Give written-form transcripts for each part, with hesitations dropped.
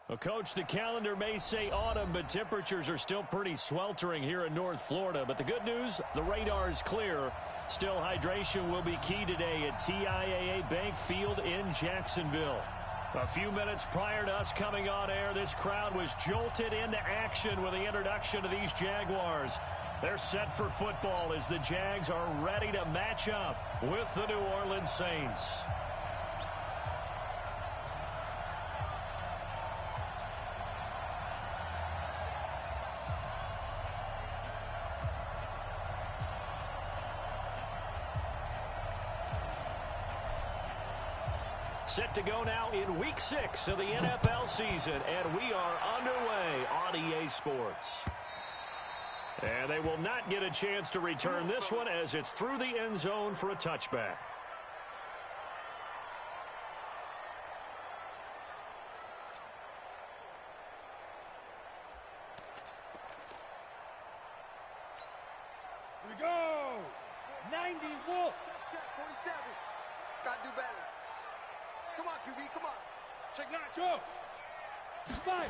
Well, Coach, the calendar may say autumn, but temperatures are still pretty sweltering here in North Florida. But the good news, the radar is clear. Still, hydration will be key today at TIAA Bank Field in Jacksonville. A few minutes prior to us coming on air, this crowd was jolted into action with the introduction of these Jaguars. They're set for football as the Jags are ready to match up with the New Orleans Saints. Set to go now in Week 6 of the NFL season, and we are underway on EA Sports. And they will not get a chance to return this one as it's through the end zone for a touchback. Here we go! 90 Wolf! Check 47. Gotta do better. Come on, QB, come on. Check Nacho! 5.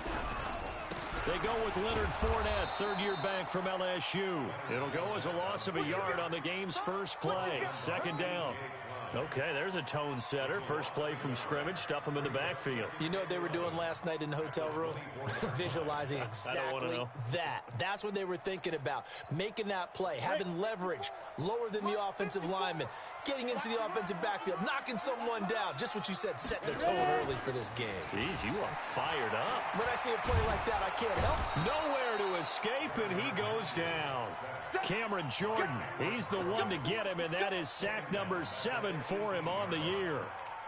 They go with Leonard Fournette, third-year back from LSU. It'll go as a loss of a yard on the game's first play. Second down. Okay, there's a tone setter. First play from scrimmage. Stuff them in the backfield. You know what they were doing last night in the hotel room? Visualizing exactly that. That's what they were thinking about. Making that play, having leverage, lower than the offensive lineman, getting into the offensive backfield, knocking someone down. Just what you said, setting the tone early for this game. Jeez, you are fired up. When I see a play like that, I can't help. Nowhere to escape, and he goes down. Cameron Jordan, he's the one to get him, and that is sack number 7 for him on the year.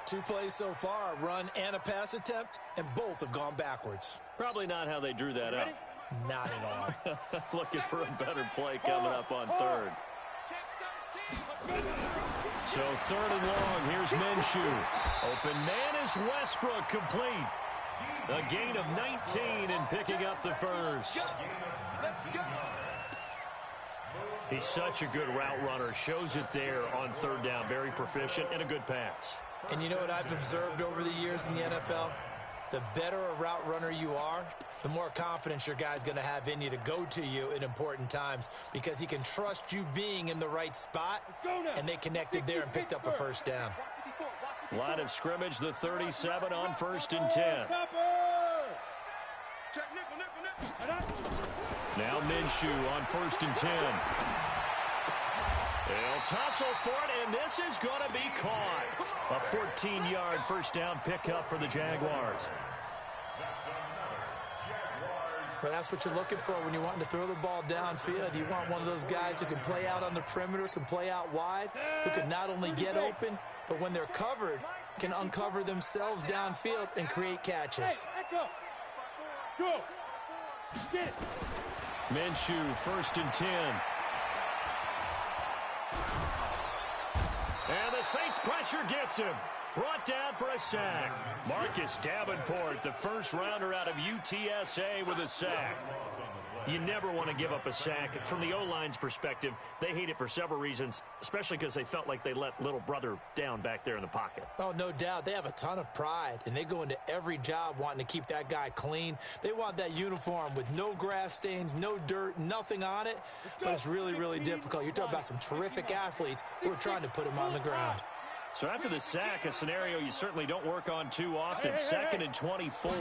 2 plays so far, a run and a pass attempt, and both have gone backwards. Probably not how they drew that up. Not at all. Looking for a better play coming up on third. So third and long, here's Minshew. Open man is Westbrook, complete. A gain of 19 and picking up the first. He's such a good route runner. Shows it there on third down. Very proficient and a good pass. And you know what I've observed over the years in the NFL? The better a route runner you are, the more confidence your guy's going to have in you to go to you at important times because he can trust you being in the right spot, and they connected there and picked up a first down. Line of scrimmage, the 37 on 1st and 10. Now Minshew on 1st and 10. They'll tussle for it, and this is going to be caught. A 14-yard first down pickup for the Jaguars. Well, that's what you're looking for when you're wanting to throw the ball downfield. You want one of those guys who can play out on the perimeter, can play out wide, who can not only get open, but when they're covered, can uncover themselves downfield and create catches. Go! Get. Minshew, 1st and 10. And the Saints pressure gets him. Brought down for a sack. Marcus Davenport, the first rounder out of UTSA with a sack. You never want to give up a sack. From the O-line's perspective, they hate it for several reasons, especially because they felt like they let little brother down back there in the pocket. Oh, no doubt. They have a ton of pride, and they go into every job wanting to keep that guy clean. They want that uniform with no grass stains, no dirt, nothing on it, but it's really, really difficult. You're talking about some terrific athletes who are trying to put him on the ground. So after the sack, a scenario you certainly don't work on too often. 2nd and 24.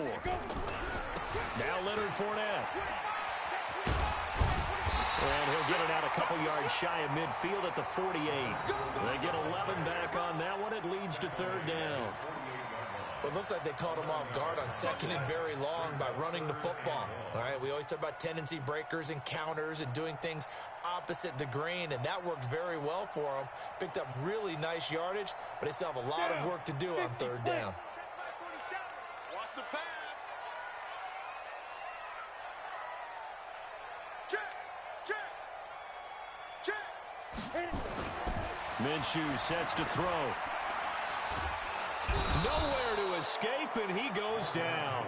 Now Leonard Fournette. And he'll get it out a couple yards shy of midfield at the 48. They get 11 back on that one. It leads to 3rd down. Well, it looks like they caught him off guard on 2nd and very long by running the football. All right, we always talk about tendency breakers and counters and doing things opposite the grain, and that worked very well for them. Picked up really nice yardage, but they still have a lot of work to do on 3rd down. Watch the pass. Check. Minshew sets to throw. Nowhere to escape, and he goes down.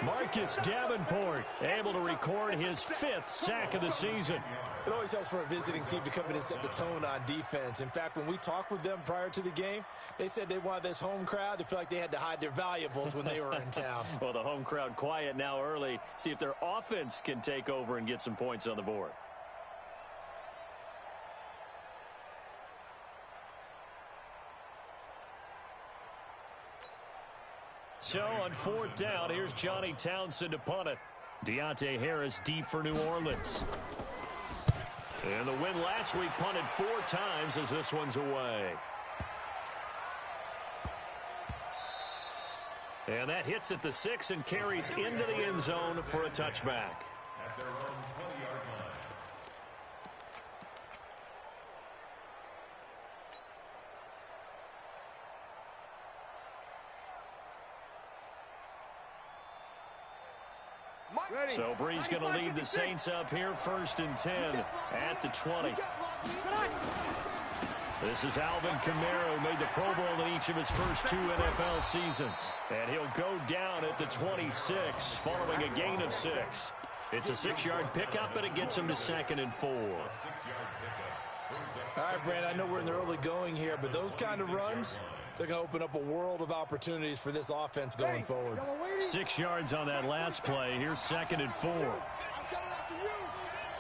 Marcus Davenport able to record his 5th sack of the season. It always helps for a visiting team to come in and set the tone on defense. In fact, when we talked with them prior to the game, they said they wanted this home crowd to feel like they had to hide their valuables when they were in town. Well, the home crowd quiet now early. See if their offense can take over and get some points on the board. So on 4th down, here's Johnny Townsend to punt it. Deontay Harris deep for New Orleans. And the win last week punted 4 times as this one's away. And that hits at the 6 and carries into the end zone for a touchback. At their own 20-yard line. So Bree's going to lead the Saints up here, 1st and 10 at the 20. This is Alvin Kamara, who made the Pro Bowl in each of his first 2 NFL seasons. And he'll go down at the 26 following a gain of 6. It's a 6-yard pickup, and it gets him to 2nd and 4. All right, Brandon, I know we're in the early going here, but those kind of runs, they're going to open up a world of opportunities for this offense going forward. 6 yards on that last play. Here's 2nd and 4. I'm coming after you.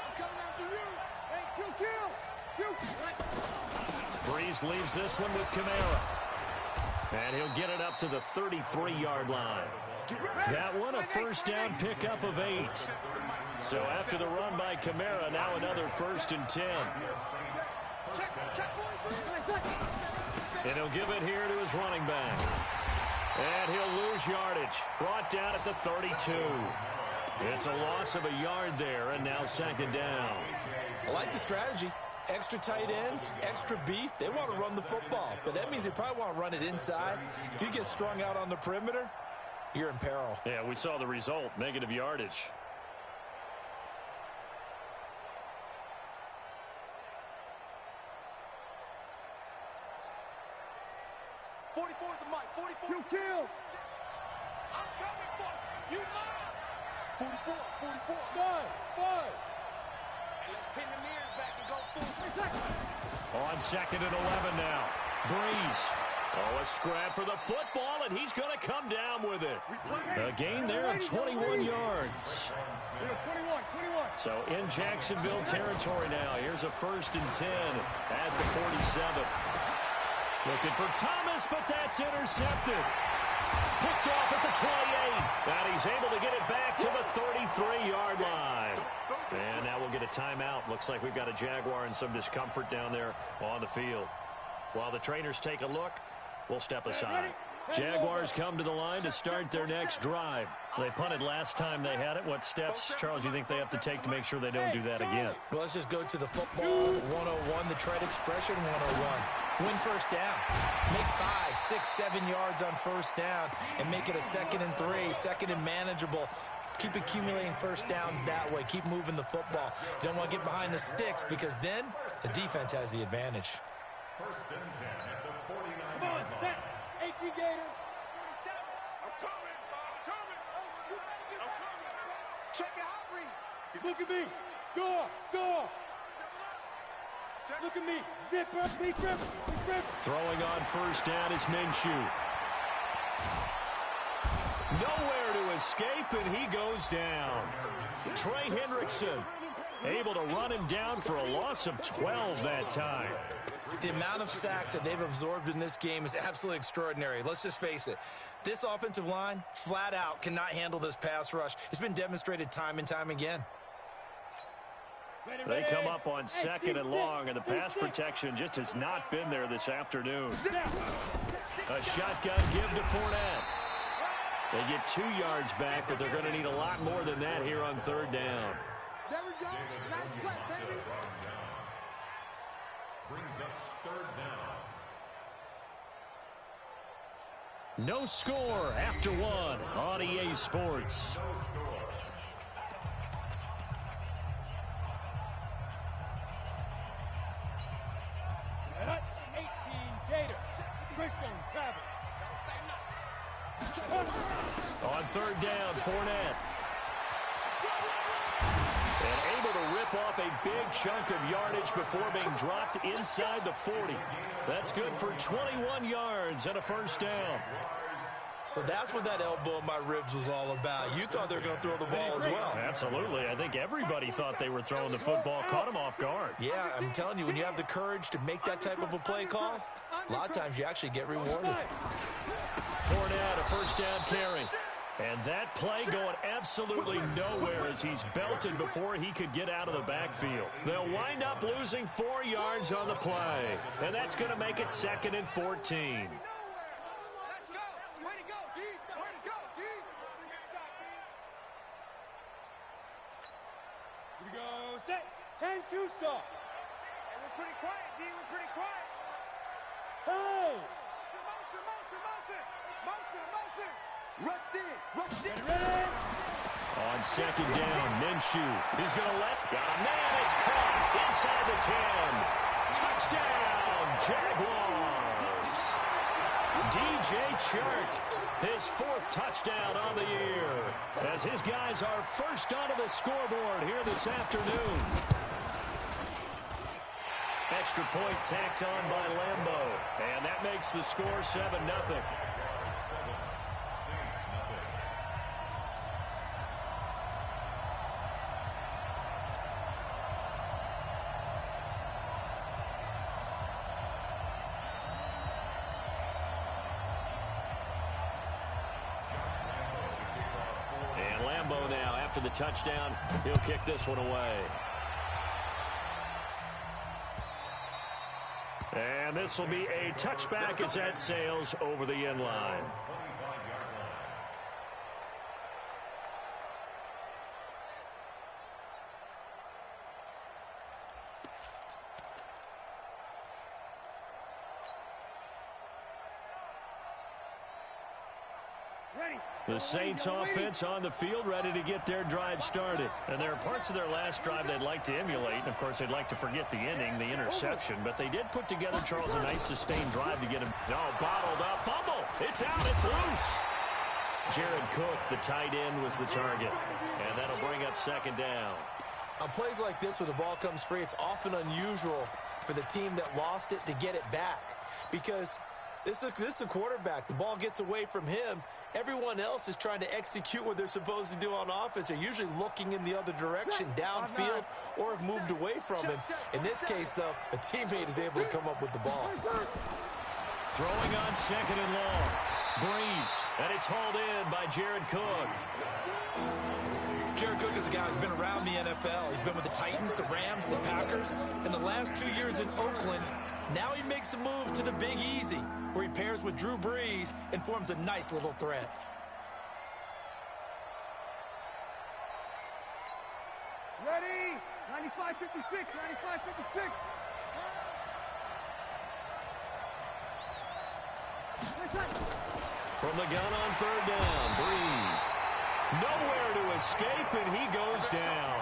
I'm coming after you. Hey, kill. Breeze leaves this one with Kamara. And he'll get it up to the 33-yard line. That one a 1st down pickup of 8. So after the run by Kamara, now another 1st and 10. And he'll give it here to his running back. And he'll lose yardage. Brought down at the 32. It's a loss of a yard there, and now 2nd down. I like the strategy. Extra tight ends, extra beef. They want to run the football, but that means they probably want to run it inside. If you get strung out on the perimeter, you're in peril. Yeah, we saw the result, negative yardage. 44 is the mic. 44. You kill. I'm coming for you. You mine. 44. 44. Five. Hey, let's pin the mirrors back and go full. On 2nd and 11 now. Breeze. Oh, a scrap for the football, and he's going to come down with it. A gain there of 21 yards. 21. So in Jacksonville territory now. Here's a 1st and 10 at the 47. Looking for Thomas, but that's intercepted. Picked off at the 28. And he's able to get it back to the 33-yard line. And now we'll get a timeout. Looks like we've got a Jaguar in some discomfort down there on the field. While the trainers take a look, we'll step aside. Jaguars come to the line to start their next drive. They punted last time they had it. What steps, Charles, you think they have to take to make sure they don't do that again? Well, let's just go to the football 101, the trade expression 101. Win 1st down. Make 5, 6, 7 yards on 1st down and make it a 2nd and 3, 2nd and manageable. Keep accumulating 1st downs that way. Keep moving the football. You don't want to get behind the sticks because then the defense has the advantage. 1st and 10 at the 49. Come on, set. 18 Gator. I'm coming. Check your hot read. Look at me. Door. Look at me. Zipper. Big rip. Throwing on 1st down is Minshew. Nowhere to escape, and he goes down. Trey Hendrickson able to run him down for a loss of 12 that time. The amount of sacks that they've absorbed in this game is absolutely extraordinary. Let's just face it. This offensive line, flat out, cannot handle this pass rush. It's been demonstrated time and time again. They come up on 2nd and long, and the pass protection just has not been there this afternoon. A shotgun give to Fournette. They get 2 yards back, but they're going to need a lot more than that here on 3rd down. There we go. Nice play, baby. Brings up 3rd down. No score after 1 on EA Sports. That's 18 Gator. Christian Travis. On third down, Fournette. And able to rip off a big chunk of yardage before being dropped inside the 40. That's good for 21 yards and a first down. So that's what that elbow in my ribs was all about. You thought they were going to throw the ball as well. Absolutely. I think everybody thought they were throwing the football, caught him off guard. Yeah, I'm telling you, when you have the courage to make that type of a play call, a lot of times you actually get rewarded. Fournette, a first down carry. And that play going absolutely nowhere as he's belted before he could get out of the backfield. They'll wind up losing 4 yards on the play. And that's going to make it 2nd and 14. Set. 10-2 stop. Hey, we're pretty quiet, D. We're pretty quiet. Hey! Motion. Rush in. Ready? On second down, Minshew. He's going to let. Got a man. It's caught inside the 10. Touchdown, Jaguars. DJ Chark, his 4th touchdown on the year, as his guys are first onto the scoreboard here this afternoon. Extra point tacked on by Lambo, and that makes the score 7-0. Now, after the touchdown, he'll kick this one away. And this will be a touchback as that sails over the end line. The Saints offense on the field, ready to get their drive started. And there are parts of their last drive they'd like to emulate. And, of course, they'd like to forget the inning, the interception. But they did put together, Charles, a nice sustained drive to get him. No, bottled up. Fumble. It's out. It's loose. Jared Cook, the tight end, was the target. And that'll bring up second down. On plays like this where the ball comes free, it's often unusual for the team that lost it to get it back. Because this is a quarterback. The ball gets away from him. Everyone else is trying to execute what they're supposed to do on offense. They're usually looking in the other direction, downfield, or have moved away from him. In this case, though, a teammate is able to come up with the ball. Throwing on second and long. Breeze, and it's hauled in by Jared Cook. Jared Cook is a guy who's been around the NFL. He's been with the Titans, the Rams, the Packers. In the last 2 years in Oakland, now he makes a move to the Big Easy, where he pairs with Drew Brees and forms a nice little threat. Ready? 95-56. 95-56. From the gun on third down, Breeze. Nowhere to escape, and he goes down.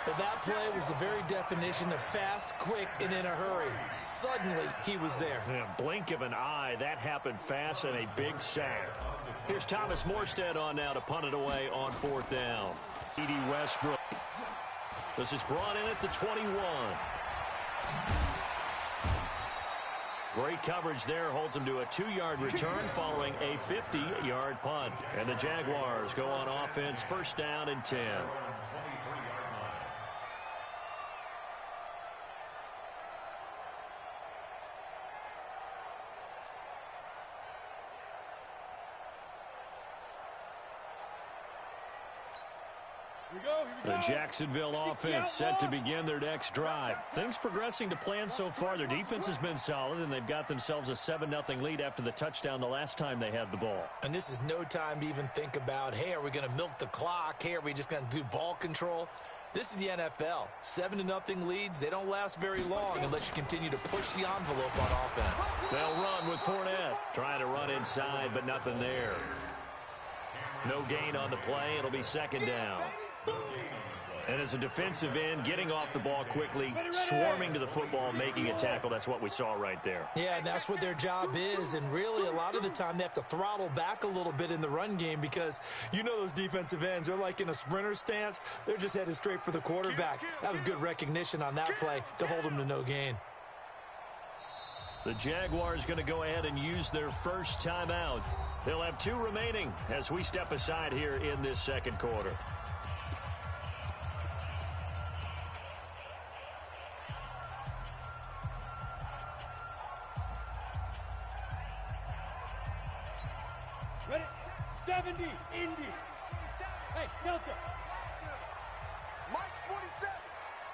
But that play was the very definition of fast, quick, and in a hurry. Suddenly, he was there. In a blink of an eye, that happened fast and a big sack. Here's Thomas Morstead on now to punt it away on fourth down. Edie Westbrook. This is brought in at the 21. Great coverage there, holds him to a 2-yard return following a 50-yard punt. And the Jaguars go on offense, first down and 10. The Jacksonville offense set to begin their next drive. Things progressing to plan so far. Their defense has been solid, and they've got themselves a 7-0 lead after the touchdown the last time they had the ball. And this is no time to even think about, hey, are we going to milk the clock? Hey, are we just going to do ball control? This is the NFL. 7-0 leads, they don't last very long unless you continue to push the envelope on offense. They'll run with Fournette. Trying to run inside, but nothing there. No gain on the play. It'll be second down. And as a defensive end, getting off the ball quickly, swarming to the football, making a tackle, that's what we saw right there. Yeah, and that's what their job is. And really, a lot of the time, they have to throttle back a little bit in the run game because you know those defensive ends, they're like in a sprinter stance. They're just headed straight for the quarterback. That was good recognition on that play to hold them to no gain. The Jaguars going to go ahead and use their first timeout. They'll have 2 remaining as we step aside here in this second quarter. Ready? 70, Indy. Hey, Delta. Mike's 47.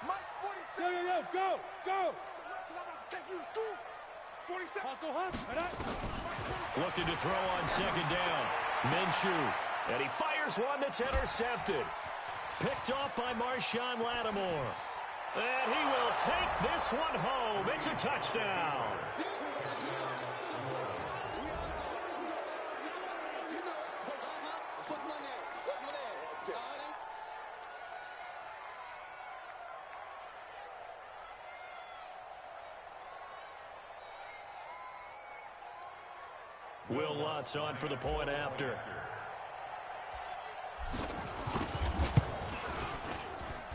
Mike's 47. Yo, go, go. Because I'm about to take you to school. 47. Hustle, hustle. Right. Looking to throw on second down. Minshew. And he fires one that's intercepted. Picked off by Marshawn Lattimore. And he will take this one home. It's a touchdown. Will Lutz on for the point after.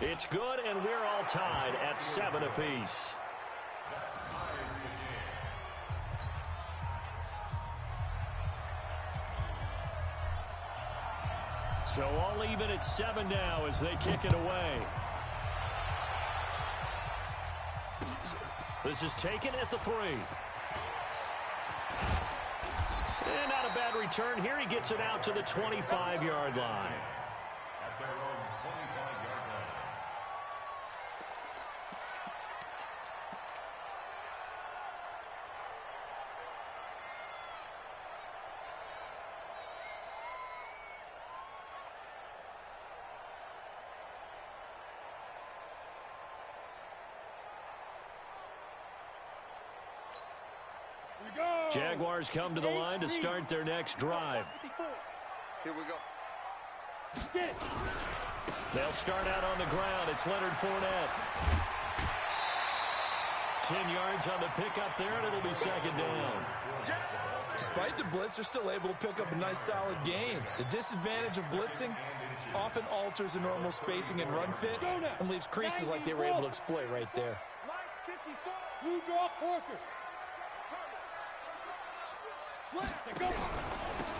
It's good, and we're all tied at 7 apiece. So all even at 7 now as they kick it away. This is taken at the 3. And not a bad return here. He gets it out to the 25-yard line. At their own 25-yard line. We go. Jaguars come to the line to start their next drive. Here we go. Get it. They'll start out on the ground. It's Leonard Fournette. 10 yards on the pickup there, and it'll be second down. Despite the blitz, they're still able to pick up a nice solid gain. The disadvantage of blitzing often alters the normal spacing and run fits and leaves creases like they were able to exploit right there. Blue draw Corker. Go.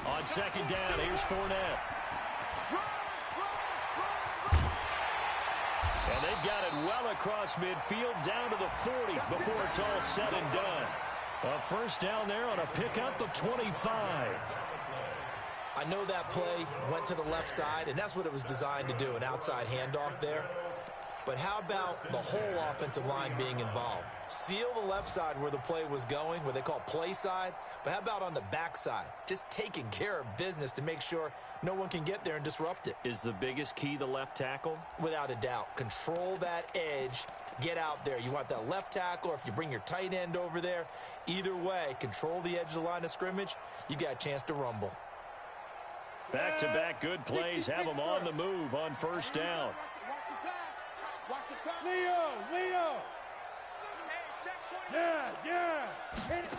On second down, here's Fournette. And they've got it well across midfield, down to the 40 before it's all said and done. A first down there on a pickup of 25. I know that play went to the left side, and that's what it was designed to do, an outside handoff there. But how about the whole offensive line being involved? Seal the left side where the play was going, where they call play side. But how about on the back side? Just taking care of business to make sure no one can get there and disrupt it. Is the biggest key the left tackle? Without a doubt. Control that edge. Get out there. You want that left tackle, or if you bring your tight end over there, either way, control the edge of the line of scrimmage. You got a chance to rumble. Back-to-back good plays have them on the move on first down. Leo. Yeah. Hit it.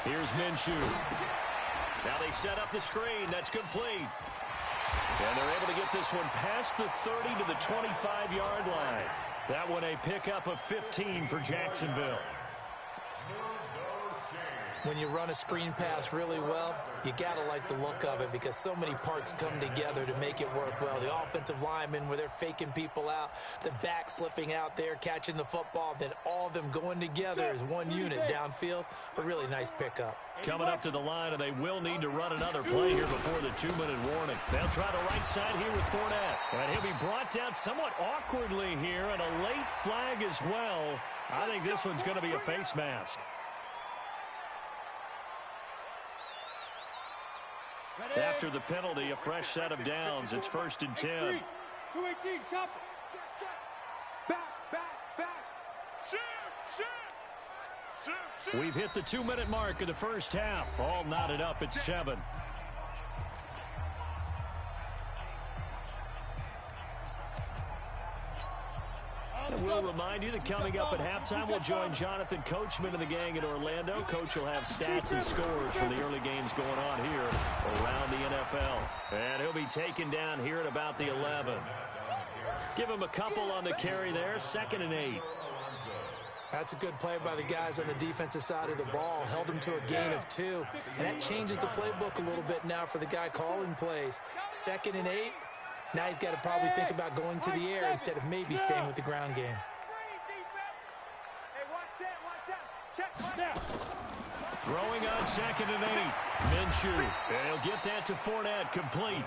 Here's Minshew. Now they set up the screen. That's complete. And they're able to get this one past the 30 to the 25-yard line. That one a pickup of 15 for Jacksonville. When you run a screen pass really well, you got to like the look of it because so many parts come together to make it work well. The offensive linemen, where they're faking people out, the back slipping out there, catching the football, then all of them going together as one unit downfield. A really nice pickup. Coming up to the line, and they will need to run another play here before the 2-minute warning. They'll try the right side here with Fournette. And he'll be brought down somewhat awkwardly here, and a late flag as well. I think this one's going to be a face mask. After the penalty, a fresh set of downs. It's 1st and 10. 218, chop it. Back. Shoot. We've hit the 2-minute mark of the first half. All knotted up at 7. And we'll remind you that coming up at halftime, we'll join Jonathan Coachman and the gang in Orlando. Coach will have stats and scores from the early games going on here around the NFL. And he'll be taken down here at about the 11. Give him a couple on the carry there, 2nd and 8. That's a good play by the guys on the defensive side of the ball. Held him to a gain of 2. And that changes the playbook a little bit now for the guy calling plays. 2nd and 8. Now he's got to probably think about going to the air instead of maybe staying with the ground game. Throwing on 2nd and 8. Minshew. And he'll get that to Fournette, complete.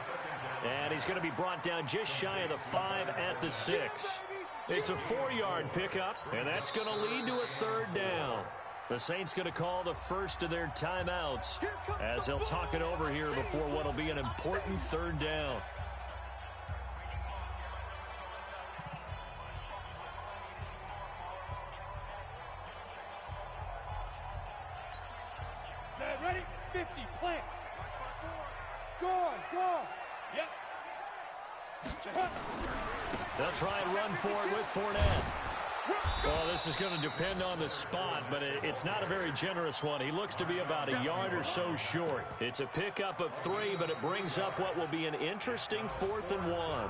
And he's going to be brought down just shy of the 5 at the 6. It's a 4-yard pickup, and that's going to lead to a 3rd down. The Saints going to call the first of their timeouts as they'll talk it over here before what will be an important 3rd down. Ready? 50, plant. Go. Yep. They'll try and run for it with Fournette. Well, this is going to depend on the spot, but it's not a very generous one. He looks to be about a yard or so short. It's a pickup of 3, but it brings up what will be an interesting 4th and 1.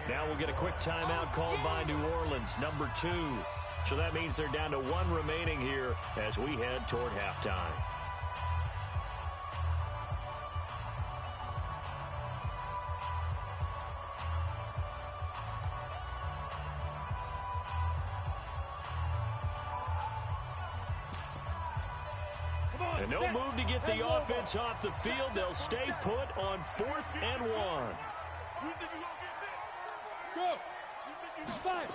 Now we'll get a quick timeout called by New Orleans, number 2. So that means they're down to 1 remaining here as we head toward halftime. And no move to get the offense off the field. They'll stay put on 4th and 1. Go. 5.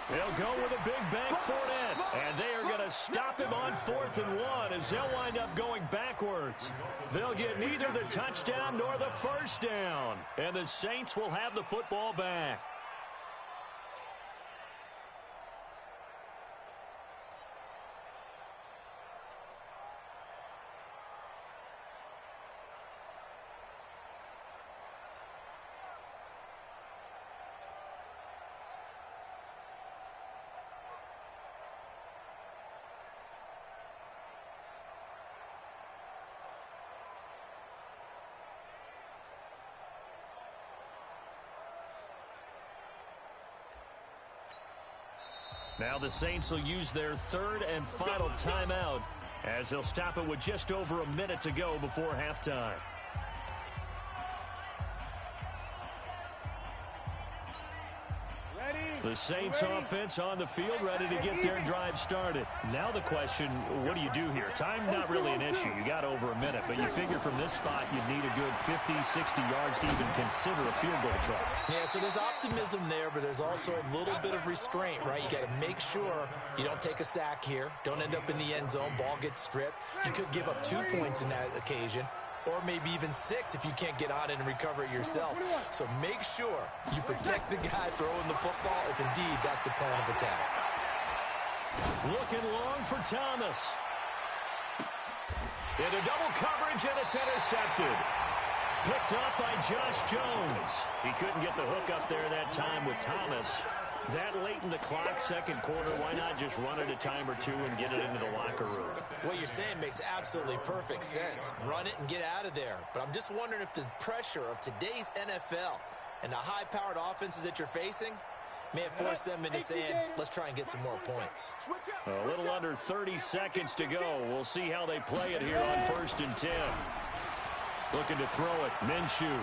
They'll go with a big bank Fournette. And they are going to stop him on 4th and 1 as they'll wind up going backwards. They'll get neither the touchdown nor the 1st down. And the Saints will have the football back. Now the Saints will use their 3rd and final timeout as they'll stop it with just over a minute to go before halftime. The Saints offense on the field ready to get their drive started. Now the question, what do you do here? Time not really an issue. You got over a minute, but you figure from this spot you'd need a good 50, 60 yards to even consider a field goal try. Yeah, so there's optimism there, but there's also a little bit of restraint, right? You got to make sure you don't take a sack here. Don't end up in the end zone. Ball gets stripped. You could give up 2 points in that occasion, or maybe even 6 if you can't get on it and recover it yourself. So make sure you protect the guy throwing the football if indeed that's the plan of attack. Looking long for Thomas. Into double coverage, and it's intercepted. Picked up by Josh Jones. He couldn't get the hook up there that time with Thomas. That late in the clock, 2nd quarter, why not just run it a time or 2 and get it into the locker room? What you're saying makes absolutely perfect sense. Run it and get out of there. But I'm just wondering if the pressure of today's NFL and the high-powered offenses that you're facing may have forced them into saying, let's try and get some more points. A little under 30 seconds to go. We'll see how they play it here on 1st and 10. Looking to throw it. Minshew.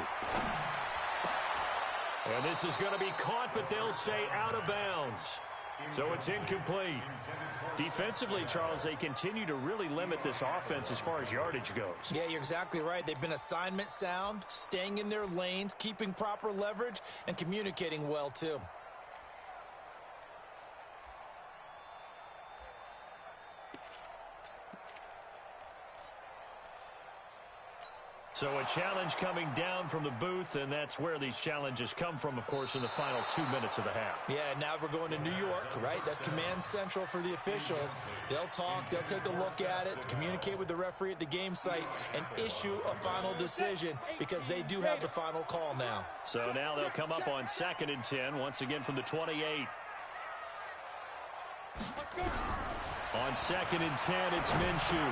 And this is going to be caught, but they'll say out of bounds. So it's incomplete. Defensively, Charles, they continue to really limit this offense as far as yardage goes. Yeah, you're exactly right. They've been assignment sound, staying in their lanes, keeping proper leverage, and communicating well, too. So a challenge coming down from the booth, and that's where these challenges come from, of course, in the final 2 minutes of the half. Yeah, now we're going to New York, right? That's command central for the officials. They'll talk, they'll take a look at it, communicate with the referee at the game site, and issue a final decision because they do have the final call now. So now they'll come up on 2nd and 10, once again from the 28. On 2nd and 10, it's Minshew.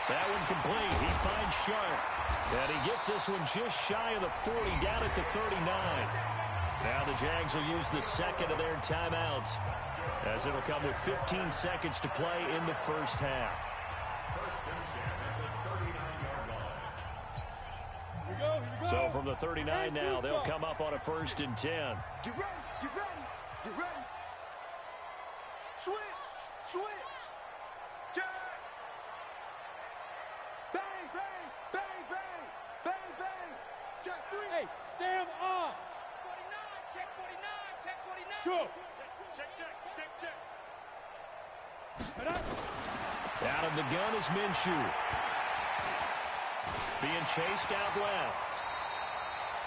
That one complete. He finds Sharp. And he gets this one just shy of the 40, down at the 39. Now the Jags will use the second of their timeouts, as it'll come with 15 seconds to play in the first half. Here we go. So from the 39 now, they'll come up on a 1st and 10. Get ready, get ready, get ready. Switch, switch. Check. Bang, bang, bang, bang, bang, bang. Check 3. Hey, Sam on. 49, check 49, check 49. Go. Check, check, check, check. Out of the gun is Minshew. Being chased out left.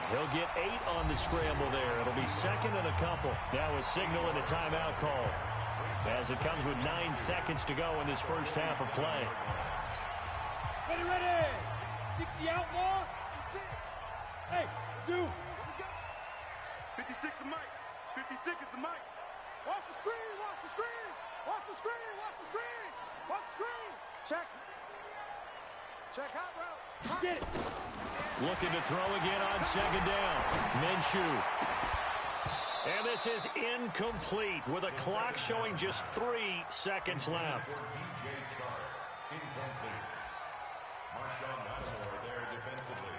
He'll get 8 on the scramble there. It'll be 2nd and a couple. Now a signal and a timeout call, as it comes with 9 seconds to go in this first half of play. Ready, ready. 60 outlaw. Hey, Zoo. 56 the mic. 56 is the mic. Watch the screen, watch the screen. Watch the screen, watch the screen. Watch the screen. Check. Check hot route. Get it. Looking to throw again on 2nd down. Minshew. And this is incomplete with a clock showing just 3 seconds left. DJ Chark, incomplete. Marshawn Lattimore there defensively.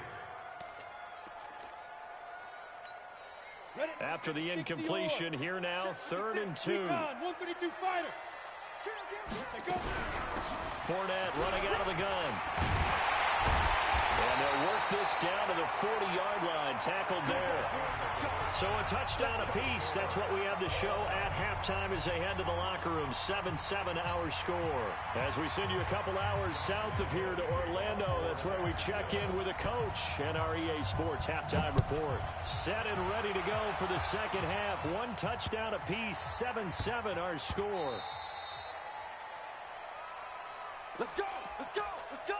Ready. After the 60 incompletion, over. here now, 3rd and 2. Recon, 132 fighter. Let's go. Fournette running out of the gun. And they'll work this down to the 40-yard line, tackled there. So a touchdown apiece. That's what we have to show at halftime as they head to the locker room. 7-7 our score. As we send you a couple hours south of here to Orlando, that's where we check in with a coach and our EA Sports halftime report. Set and ready to go for the second half. 1 touchdown apiece. 7-7 our score. Let's go, let's go, let's go.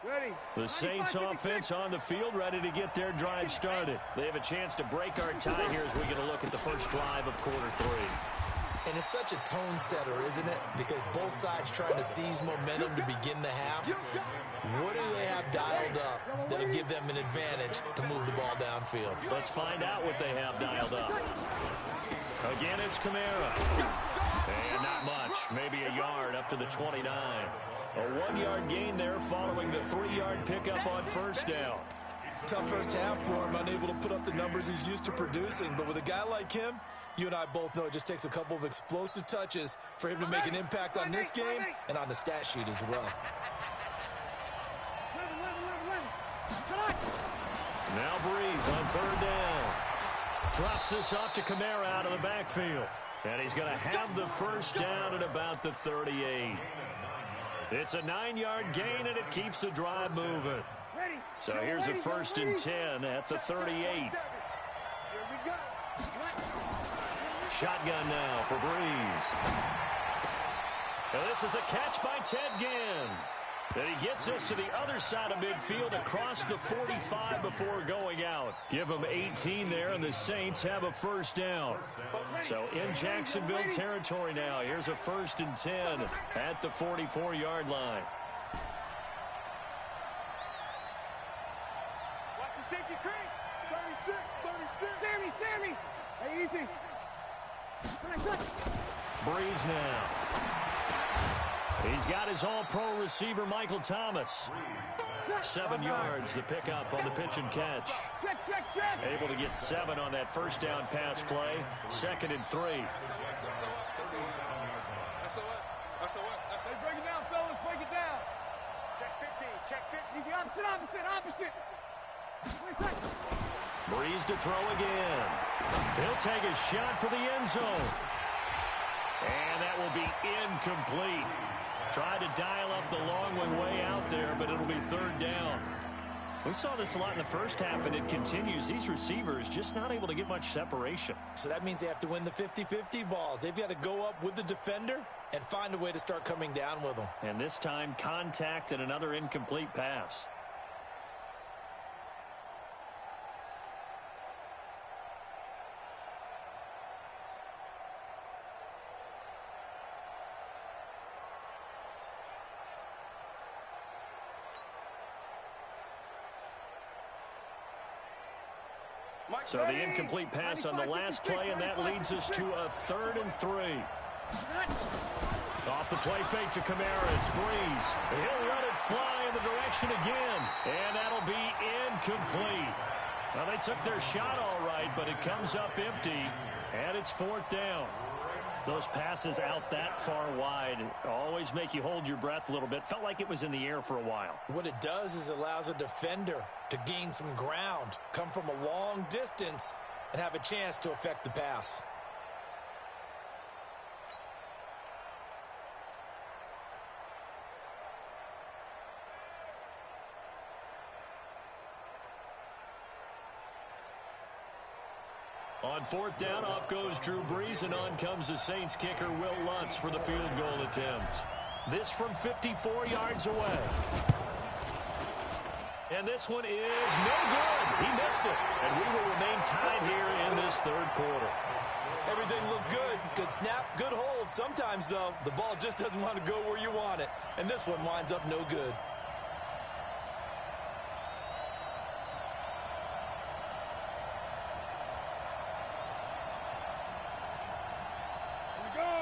Ready. The Saints offense on the field, ready to get their drive started. They have a chance to break our tie here as we get a look at the first drive of quarter 3. And it's such a tone setter, isn't it? Because both sides trying to seize momentum to begin the half. What do they have dialed up that'll give them an advantage to move the ball downfield? Let's find out what they have dialed up. Again, it's Kamara. And not much, maybe a yard up to the 29. A 1-yard gain there following the 3-yard pickup on 1st down. Tough first half for him, unable to put up the numbers he's used to producing. But with a guy like him, you and I both know it just takes a couple of explosive touches for him to make an impact on this game and on the stat sheet as well. Now Breeze on 3rd down. Drops this off to Kamara out of the backfield. And he's going to have the first down at about the 38. It's a 9-yard gain, and it keeps the drive moving. So here's a 1st and 10 at the 38. Shotgun now for Breeze. And this is a catch by Ted Ginn. And he gets this to the other side of midfield across the 45 before going out. Give him 18 there, and the Saints have a first down. So in Jacksonville territory now. Here's a 1st and 10 at the 44-yard line. Watch the safety creep. 36, 36. Sammy. Hey, easy. Breeze now. He's got his all-pro receiver, Michael Thomas. 7 yards, the pickup on the pitch and catch. Check. Able to get 7 on that first down pass play. 2nd and 3. Hey, break it down, fellas. Break it down. Check 15. Easy, opposite. Breeze to throw again. He'll take a shot for the end zone. And that will be incomplete. Tried to dial up the long one way out there, but it'll be 3rd down. We saw this a lot in the first half, and it continues. These receivers just not able to get much separation. So that means they have to win the 50-50 balls. They've got to go up with the defender and find a way to start coming down with them. And this time, contact and another incomplete pass. So the incomplete pass on the last play, and that leads us to a 3rd and 3. Off the play fake to Kamara. It's Breeze. He'll let it fly in the direction again, and that'll be incomplete. Well, they took their shot all right, but it comes up empty, and it's 4th down. Those passes out that far wide always make you hold your breath a little bit. Felt like it was in the air for a while. What it does is it allows a defender to gain some ground, come from a long distance, and have a chance to affect the pass. On 4th down, off goes Drew Brees, and on comes the Saints kicker, Will Lutz, for the field goal attempt. This from 54 yards away. And this one is no good. He missed it. And we will remain tied here in this 3rd quarter. Everything looked good. Good snap, good hold. Sometimes, though, the ball just doesn't want to go where you want it. And this one winds up no good.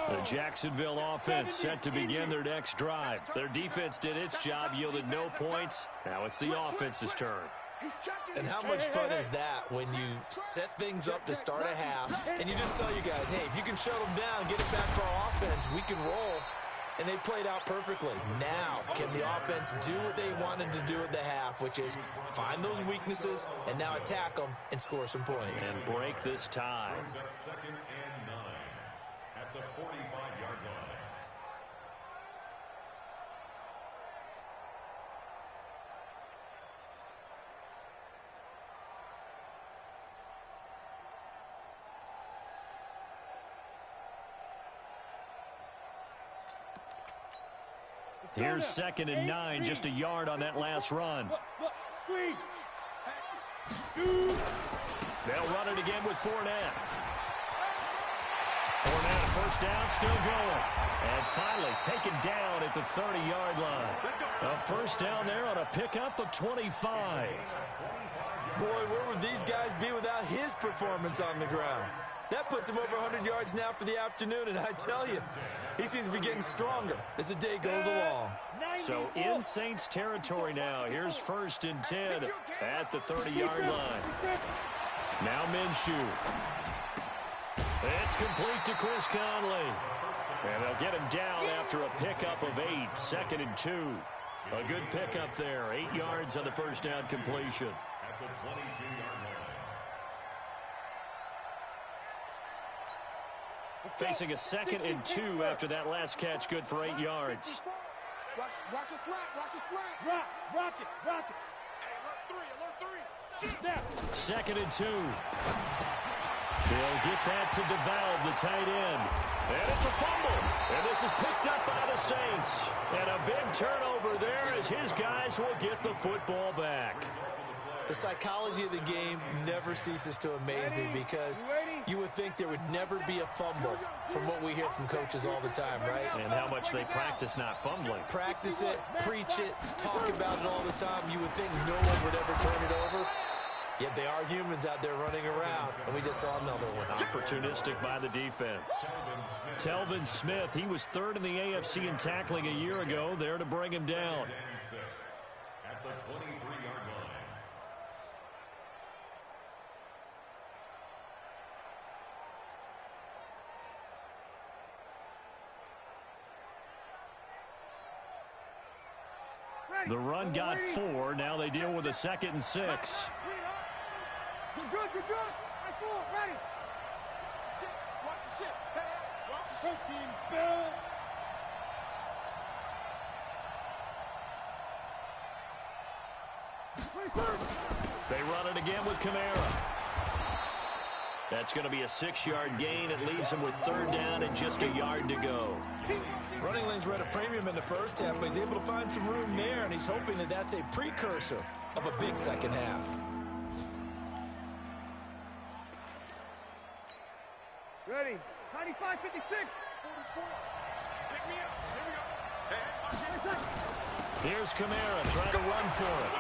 The Jacksonville offense set to begin their next drive. Their defense did its job, yielded no points. Now it's the offense's turn. And how much fun is that when you set things up to start a half and you just tell you guys, hey, if you can shut them down, get it back for our offense, we can roll. And they played out perfectly. Now, can the offense do what they wanted to do at the half, which is find those weaknesses and now attack them and score some points. And break this tie. 2nd and 9 at the 45-yard line. Here's 2nd and 9, just a yard on that last run. Squeeze. They'll run it again with Fournette. Fournette, 1st down, still going. And finally taken down at the 30-yard line. A 1st down there on a pickup of 25. Boy, where would these guys be without his performance on the ground? That puts him over 100 yards now for the afternoon, and I tell you, he seems to be getting stronger as the day goes along. So in Saints territory now. Here's 1st and 10 at the 30-yard line. Now Minshew. It's complete to Chris Conley. And they'll get him down after a pickup of 8. 2nd and 2. A good pickup there. 8 yards on the 1st down completion. At the 22-yard line. Facing a 2nd and 2 after that last catch, good for 8 yards. Watch a slant, watch a slant. Rock it. Alert 3. 2nd and 2. They'll get that to DeValve, the tight end. And it's a fumble. And this is picked up by the Saints. And a big turnover there as his guys will get the football back. The psychology of the game never ceases to amaze me because you would think there would never be a fumble from what we hear from coaches all the time, right? And how much they practice not fumbling. Practice it, preach it, talk about it all the time. You would think no one would ever turn it over. Yet they are humans out there running around, and we just saw another one. Opportunistic by the defense. Telvin Smith, he was 3rd in the AFC in tackling a year ago, there to bring him down. At the 23-yard line. The run got 4. Now they deal with a 2nd and 6. You're good. I full, ready. Watch the shit. Hey, watch the shit. Protein spill. They run it again with Kamara. That's going to be a 6-yard gain. It leaves him with 3rd down and just a yard to go. Running lanes were at a premium in the first half, but he's able to find some room there, and he's hoping that that's a precursor of a big second half. Ready. 95, 56. 44. Pick me up. Here we go. Hey, Here's Kamara trying to run for it.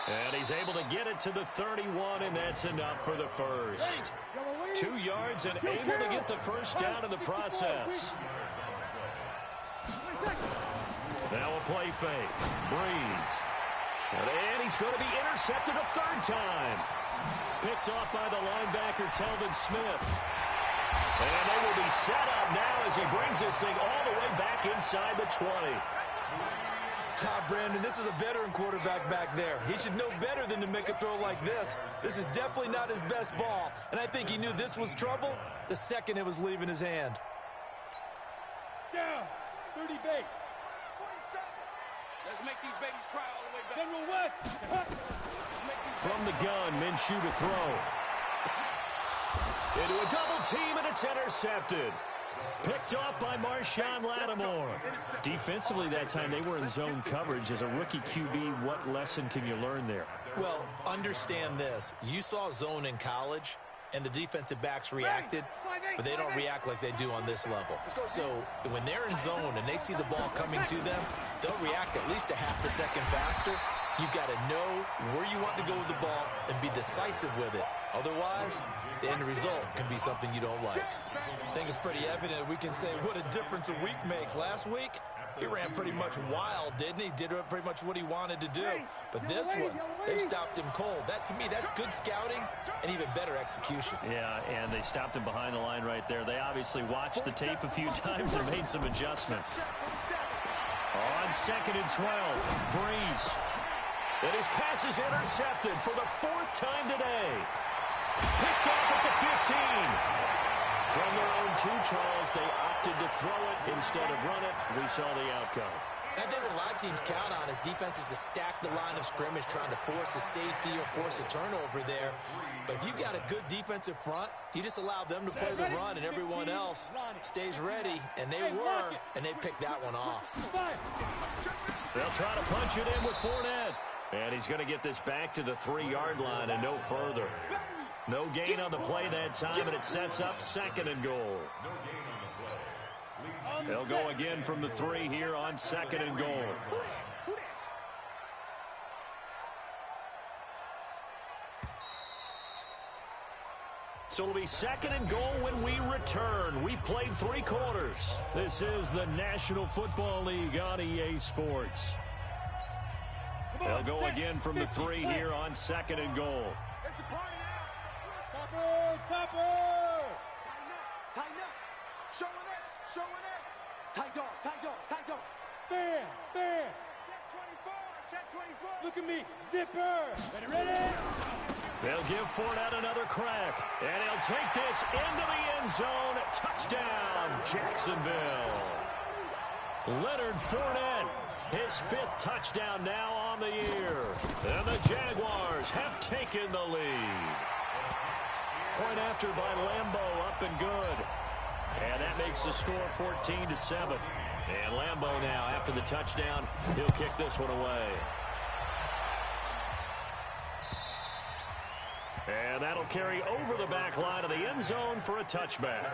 And he's able to get it to the 31, and that's enough for the first. 2 yards and able to get the first down in the process. Now a play fake. Breeze. And he's going to be intercepted a third time. Picked off by the linebacker, Telvin Smith. And they will be set up now as he brings this thing all the way back inside the 20. Brandon, this is a veteran quarterback back there. He should know better than to make a throw like this. This is definitely not his best ball, and I think he knew this was trouble the second it was leaving his hand. Down. 30 base. 47. Let's make these babies cry all the way back. General West. From the gun, Minshew to throw. Into a double team, and it's intercepted. Picked off by Marshawn Lattimore. Defensively that time, they were in zone coverage. As a rookie QB, what lesson can you learn there? Well, understand this. You saw zone in college, and the defensive backs reacted, but they don't react like they do on this level. So when they're in zone and they see the ball coming to them, they'll react at least a half a second faster. You've got to know where you want to go with the ball and be decisive with it. Otherwise, the end result can be something you don't like. I think it's pretty evident we can say what a difference a week makes. Last week, he ran pretty much wild, didn't he? Did pretty much what he wanted to do. But this one, they stopped him cold. That, to me, that's good scouting and even better execution. Yeah, and they stopped him behind the line right there. They obviously watched the tape a few times and made some adjustments. On 2nd and 12, Breeze. And his pass is intercepted for the 4th time today. Picked off at the 15. From their own 2, Charles, they opted to throw it instead of run it. We saw the outcome. I think what a lot of teams count on is defenses to stack the line of scrimmage, trying to force a safety or force a turnover there. But if you've got a good defensive front, you just allow them to play the run, and everyone else stays ready, and they picked that one off. They'll try to punch it in with Fournette. And he's going to get this back to the 3-yard line and no further. No gain on the play that time, and it sets up 2nd and goal. They'll go again from the 3 here on 2nd and goal. So it'll be 2nd and goal when we return. We've played 3 quarters. This is the National Football League on EA Sports. They'll go again from the 3 here on 2nd and goal. It's a party now. Topper, topper. Tighten up. Showing it. Tight dog. Bam, bam. Check 24. Look at me. Zipper. Ready? They'll give Fournette another crack. And he'll take this into the end zone. Touchdown, Jacksonville. Leonard Fournette. His 5th touchdown now on the year. And the Jaguars have taken the lead. Point after by Lambeau, up and good. And that makes the score 14-7. And Lambeau now, after the touchdown, he'll kick this one away. And that'll carry over the back line of the end zone for a touchback.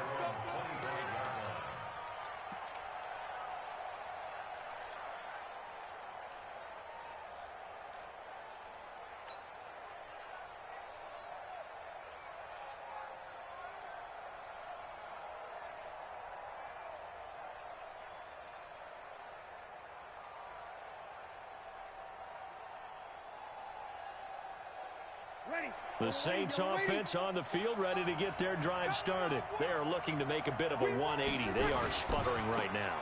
The Saints offense on the field, ready to get their drive started. They are looking to make a bit of a 180. They are sputtering right now.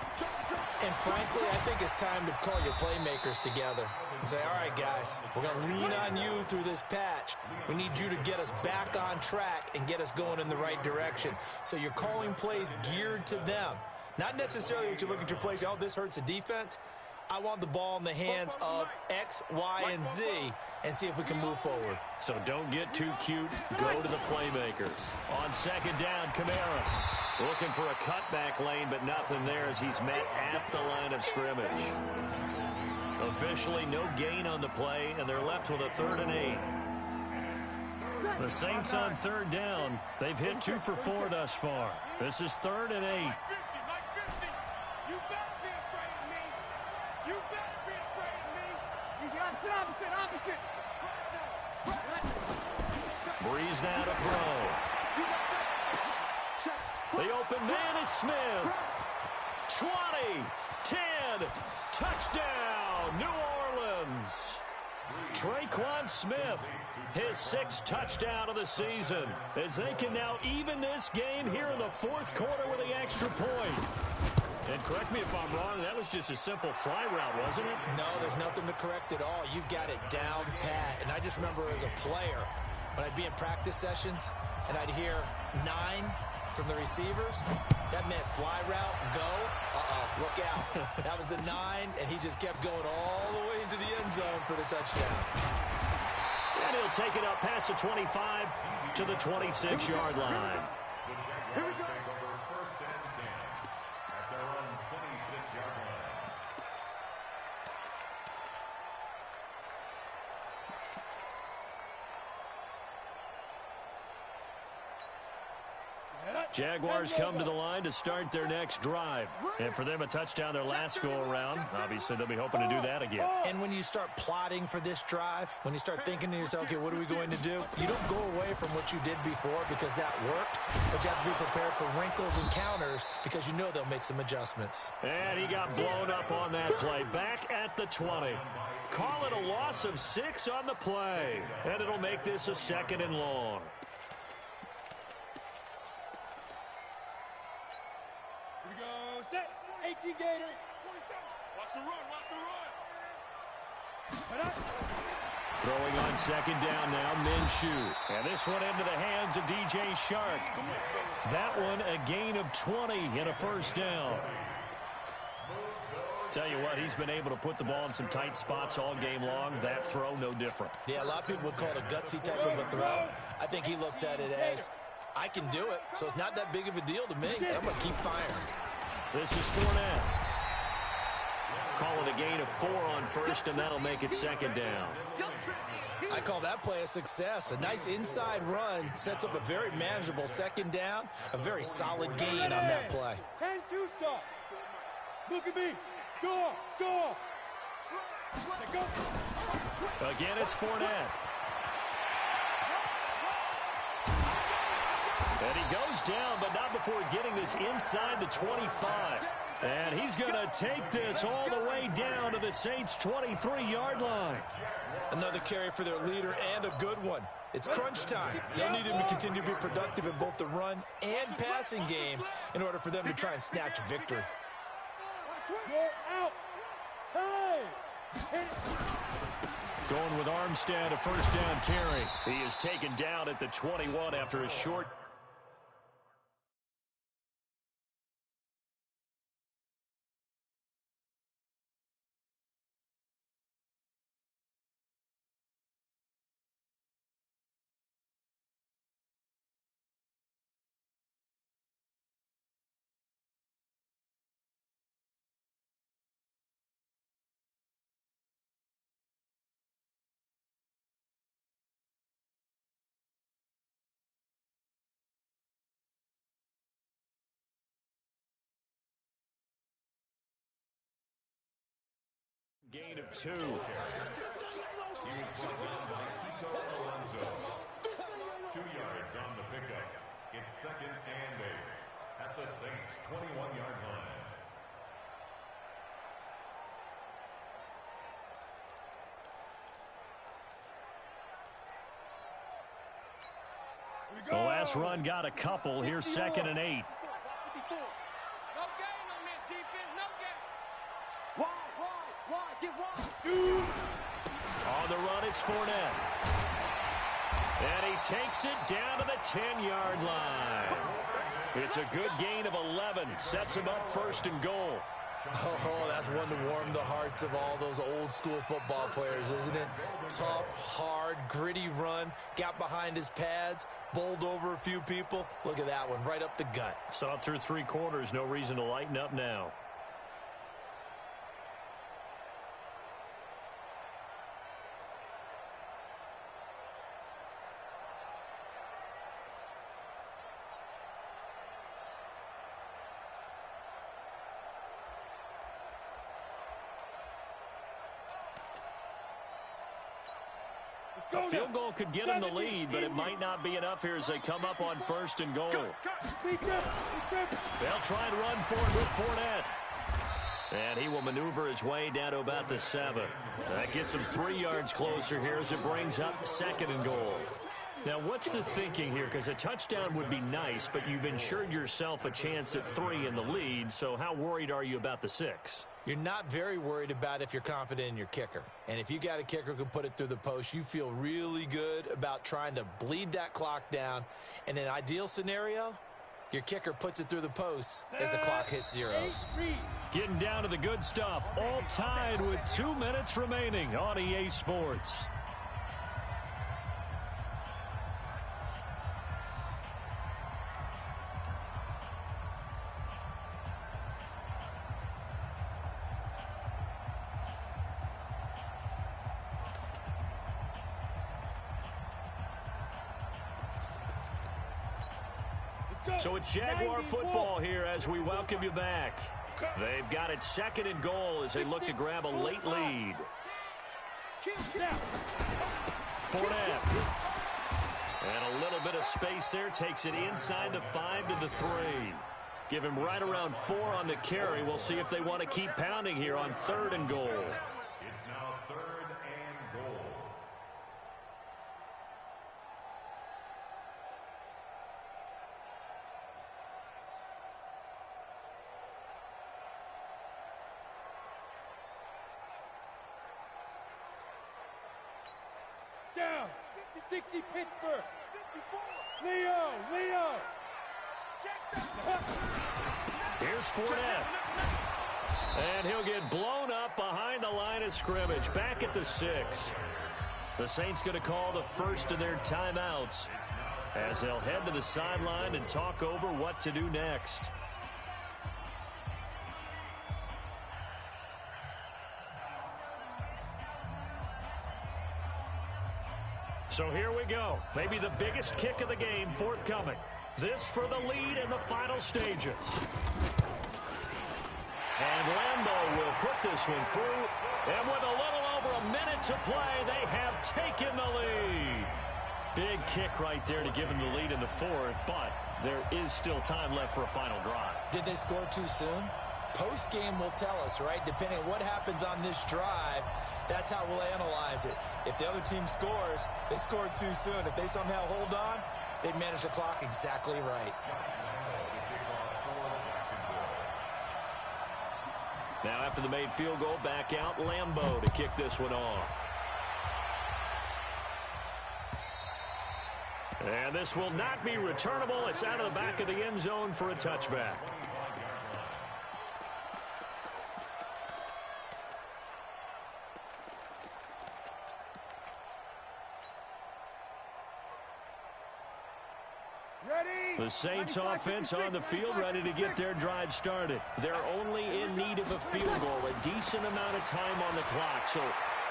And frankly, I think it's time to call your playmakers together and say, all right, guys, we're going to lean on you through this patch. We need you to get us back on track and get us going in the right direction. So you're calling plays geared to them. Not necessarily what you look at your plays, oh, this hurts the defense. I want the ball in the hands of X, Y, and Z and see if we can move forward. So don't get too cute. Go to the playmakers. On 2nd down, Kamara looking for a cutback lane, but nothing there as he's met at the line of scrimmage. Officially, no gain on the play, and they're left with a 3rd and 8. The Saints on 3rd down. They've hit 2 for 4 thus far. This is 3rd and 8. Opposite. Breeze now to throw. The open man is Smith. 20, 10, touchdown, New Orleans. Traquan Smith, his 6th touchdown of the season, as they can now even this game here in the 4th quarter with the extra point. And correct me if I'm wrong, that was just a simple fly route, wasn't it? No, there's nothing to correct at all. You've got it down pat. And I just remember as a player, when I'd be in practice sessions and I'd hear 9 from the receivers, that meant fly route, go, look out. That was the 9, and he just kept going all the way into the end zone for the touchdown. And he'll take it up past the 25 to the 26-yard line. Here we go. First and 10 at their own 26-yard line. Jaguars come to the line to start their next drive. And for them, a touchdown their last go-around. Obviously, they'll be hoping to do that again. And when you start plotting for this drive, when you start thinking to yourself, okay, what are we going to do? You don't go away from what you did before because that worked, but you have to be prepared for wrinkles and counters because you know they'll make some adjustments. And he got blown up on that play. Back at the 20. Call it a loss of 6 on the play. And it'll make this a 2nd and long. Set. 18 Gator. 27. Watch the run. Watch the run. Throwing on 2nd down now, Minshew. And this one into the hands of DJ Shark. That one a gain of 20 and a 1st down. Tell you what, he's been able to put the ball in some tight spots all game long. That throw, no different. Yeah, a lot of people would call it a gutsy type of a throw. I think he looks at it as, I can do it, so it's not that big of a deal to me. I'm going to keep firing. This is Fournette. Call it a gain of 4 on 1st, and that'll make it 2nd down. I call that play a success. A nice inside run sets up a very manageable 2nd down. A very solid gain on that play. 10-2 stop. Look at me. Go. Again, it's Fournette. And he goes down, but not before getting this inside the 25. And he's going to take this all the way down to the Saints' 23-yard line. Another carry for their leader and a good one. It's crunch time. They'll need him to continue to be productive in both the run and passing game in order for them to try and snatch a victory. Go out. Hey. Going with Armstead, a 1st down carry. He is taken down at the 21 after a short. Gain of 2. He was brought down by Kiko Alonso. 2 yards on the pickup. It's 2nd and 8 at the Saints' 21-yard line. The last run got a couple. Here's 2nd and 8. No game on this defense. No game. Why? Get wide. On the run, it's Fournette. And he takes it down to the 10-yard line. It's a good gain of 11. Sets him up 1st and goal. Oh, that's one to warm the hearts of all those old-school football players, isn't it? Tough, hard, gritty run. Got behind his pads, bowled over a few people. Look at that one, right up the gut. Saw it through 3 quarters. No reason to lighten up now. A field goal could get them the lead, but it might not be enough here as they come up on 1st and goal. They'll try and run forward with Fournette. And he will maneuver his way down to about the 7. That gets him 3 yards closer here as it brings up 2nd and goal. Now, what's the thinking here? Because a touchdown would be nice, but you've ensured yourself a chance at 3 in the lead, so how worried are you about the 6? You're not very worried about if you're confident in your kicker. And if you got a kicker who can put it through the post, you feel really good about trying to bleed that clock down. In an ideal scenario, your kicker puts it through the post as the clock hits zeros. Getting down to the good stuff, all tied with 2 minutes remaining on EA Sports. So it's Jaguar football here as we welcome you back. They've got it 2nd and goal as they look to grab a late lead. Fournette. And a little bit of space there. Takes it inside the 5 to the 3. Give him right around 4 on the carry. We'll see if they want to keep pounding here on 3rd and goal. It's now 3rd and goal. Down. 50-60 Pittsburgh. 54. Leo. Here's Fournette. And he'll get blown up behind the line of scrimmage. Back at the 6. The Saints going to call the first of their timeouts as they'll head to the sideline and talk over what to do next. So here we go. Maybe the biggest kick of the game forthcoming. This for the lead in the final stages. And Lambeau will put this one through. And with a little over a minute to play, they have taken the lead. Big kick right there to give them the lead in the 4th, but there is still time left for a final drive. Did they score too soon? Post-game will tell us, right? Depending on what happens on this drive, that's how we'll analyze it. If the other team scores, they scored too soon. If they somehow hold on, they manage the clock exactly right. Now after the made field goal, back out Lambeau to kick this one off. And this will not be returnable. It's out of the back of the end zone for a touchback. The Saints offense on the field, ready to get their drive started. They're only in need of a field goal, a decent amount of time on the clock. So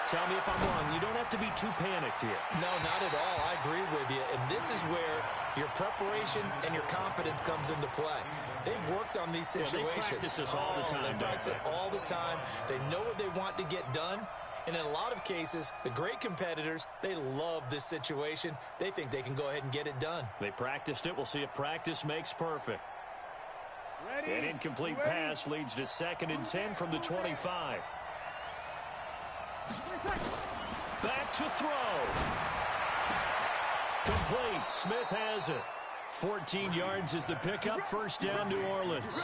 tell me if I'm wrong. You don't have to be too panicked here. No, not at all. I agree with you. And this is where your preparation and your confidence comes into play. They've worked on these situations. They practice this all the time. They practice it all the time. They know what they want to get done. And in a lot of cases, the great competitors, they love this situation. They think they can go ahead and get it done. They practiced it. We'll see if practice makes perfect. An incomplete pass leads to 2nd and 10 from the 25. Back to throw. Complete. Smith has it. 14 yards is the pickup. First down, New Orleans.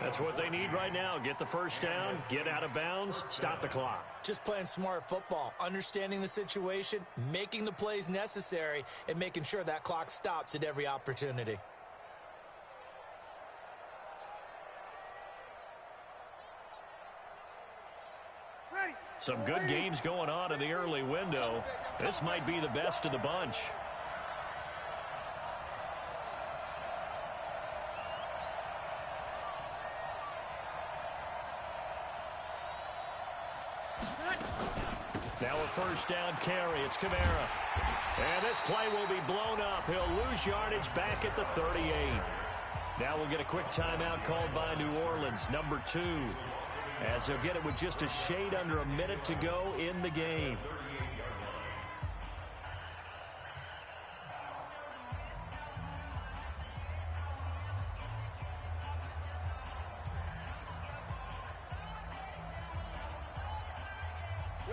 That's what they need right now. Get the first down, get out of bounds, stop the clock. Just playing smart football, understanding the situation, making the plays necessary, and making sure that clock stops at every opportunity. Some good games going on in the early window. This might be the best of the bunch. Now a first down carry. It's Kamara. And this play will be blown up. He'll lose yardage back at the 38. Now we'll get a quick timeout called by New Orleans, number 2. As they'll get it with just a shade under a minute to go in the game.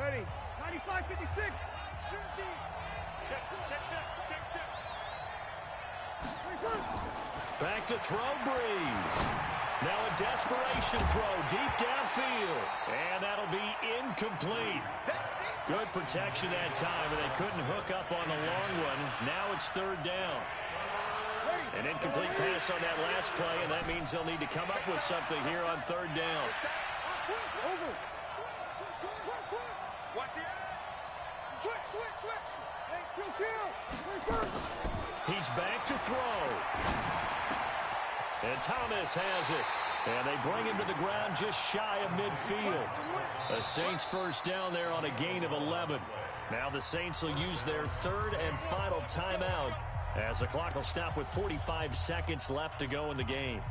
Ready. 95, 56. Check. Back to throw, Breeze. Now a desperation throw deep downfield. And that'll be incomplete. Good protection that time, and they couldn't hook up on the long one. Now it's third down. An incomplete pass on that last play, and that means they'll need to come up with something here on third down. Over. Watch the switch. He's back to throw. And Thomas has it. And they bring him to the ground just shy of midfield. The Saints first down there on a gain of 11. Now the Saints will use their third and final timeout as the clock will stop with 45 seconds left to go in the game.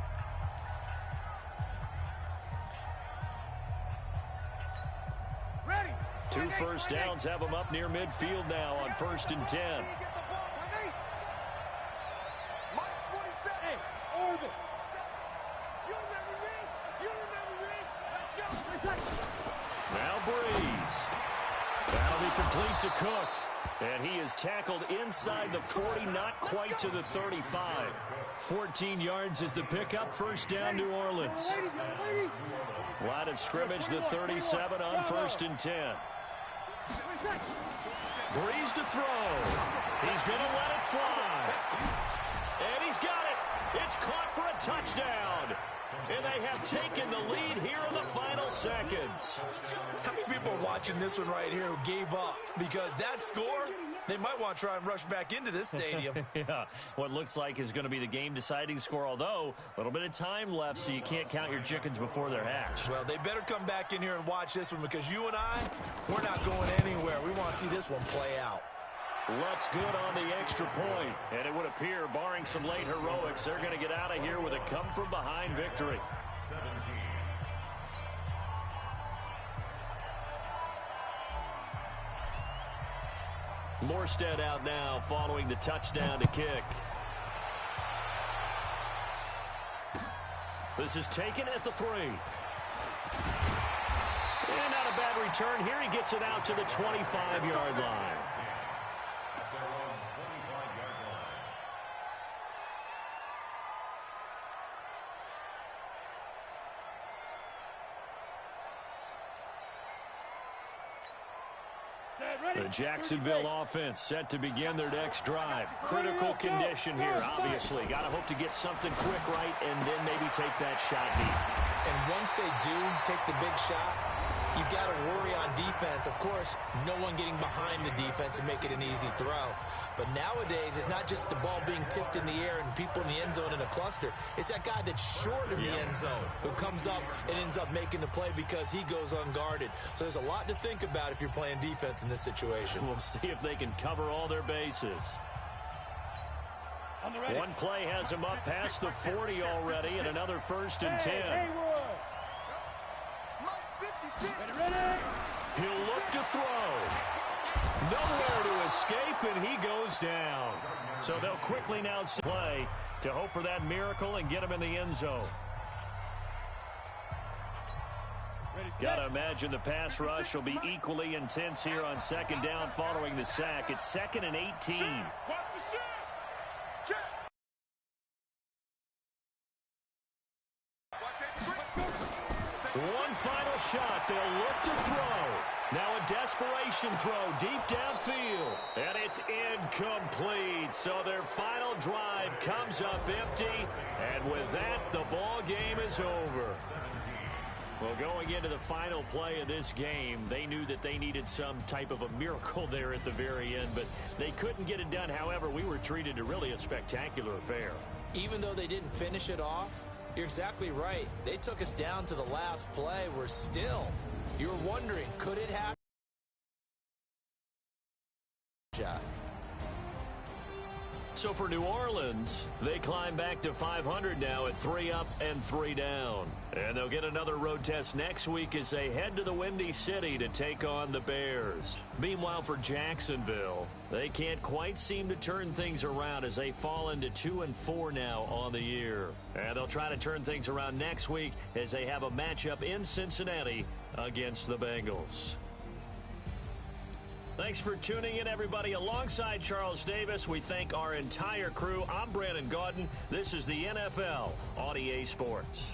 Ready. 2 first downs have them up near midfield now on 1st and 10. Now Breeze. That'll be complete to Cook. And he is tackled inside the 40, not quite to the 35. 14 yards is the pickup. First down, New Orleans. Line of scrimmage, the 37 on 1st and 10. Breeze to throw. He's going to let it fly. And he's got it. It's caught for a touchdown. And they have taken the lead here in the final seconds. How many people are watching this one right here who gave up? Because that score, they might want to try and rush back into this stadium. Yeah, what looks like is going to be the game-deciding score, although a little bit of time left, so you can't count your chickens before they're hatched. Well, they better come back in here and watch this one, because you and I, we're not going anywhere. We want to see this one play out. Looks good on the extra point, and it would appear, barring some late heroics, they're going to get out of here with a come-from-behind victory. 17. Morstead out now following the touchdown to kick. This is taken at the 3. And not a bad return here. He gets it out to the 25-yard line. The Jacksonville offense set to begin their next drive. Critical condition here, obviously. Got to hope to get something quick right and then maybe take that shot deep. And once they do take the big shot, you've got to worry on defense. Of course, no one getting behind the defense and make it an easy throw. But nowadays, it's not just the ball being tipped in the air and people in the end zone in a cluster. It's that guy that's short of the end zone who comes up and ends up making the play because he goes unguarded. So there's a lot to think about if you're playing defense in this situation. We'll see if they can cover all their bases. One play has him up past the 40 already, and another 1st and 10. He'll look to throw. Nowhere to escape, and he goes down. So they'll quickly now play to hope for that miracle and get him in the end zone. Got to imagine the pass rush will be equally intense here on 2nd down following the sack. It's 2nd and 18. One final shot. They'll look to throw. Now a desperation throw deep downfield. And it's incomplete. So their final drive comes up empty. And with that, the ball game is over. Well, going into the final play of this game, they knew that they needed some type of a miracle there at the very end, but they couldn't get it done. However, we were treated to really a spectacular affair. Even though they didn't finish it off, you're exactly right. They took us down to the last play. We're still, you're wondering, could it happen? So for New Orleans, they climb back to 500 now at 3 up and 3 down. And they'll get another road test next week as they head to the Windy City to take on the Bears. Meanwhile, for Jacksonville, they can't quite seem to turn things around as they fall into 2-4 now on the year. And they'll try to turn things around next week as they have a matchup in Cincinnati against the Bengals. Thanks for tuning in, everybody. Alongside Charles Davis, we thank our entire crew. I'm Brandon Gaudin. This is the NFL on EA Sports.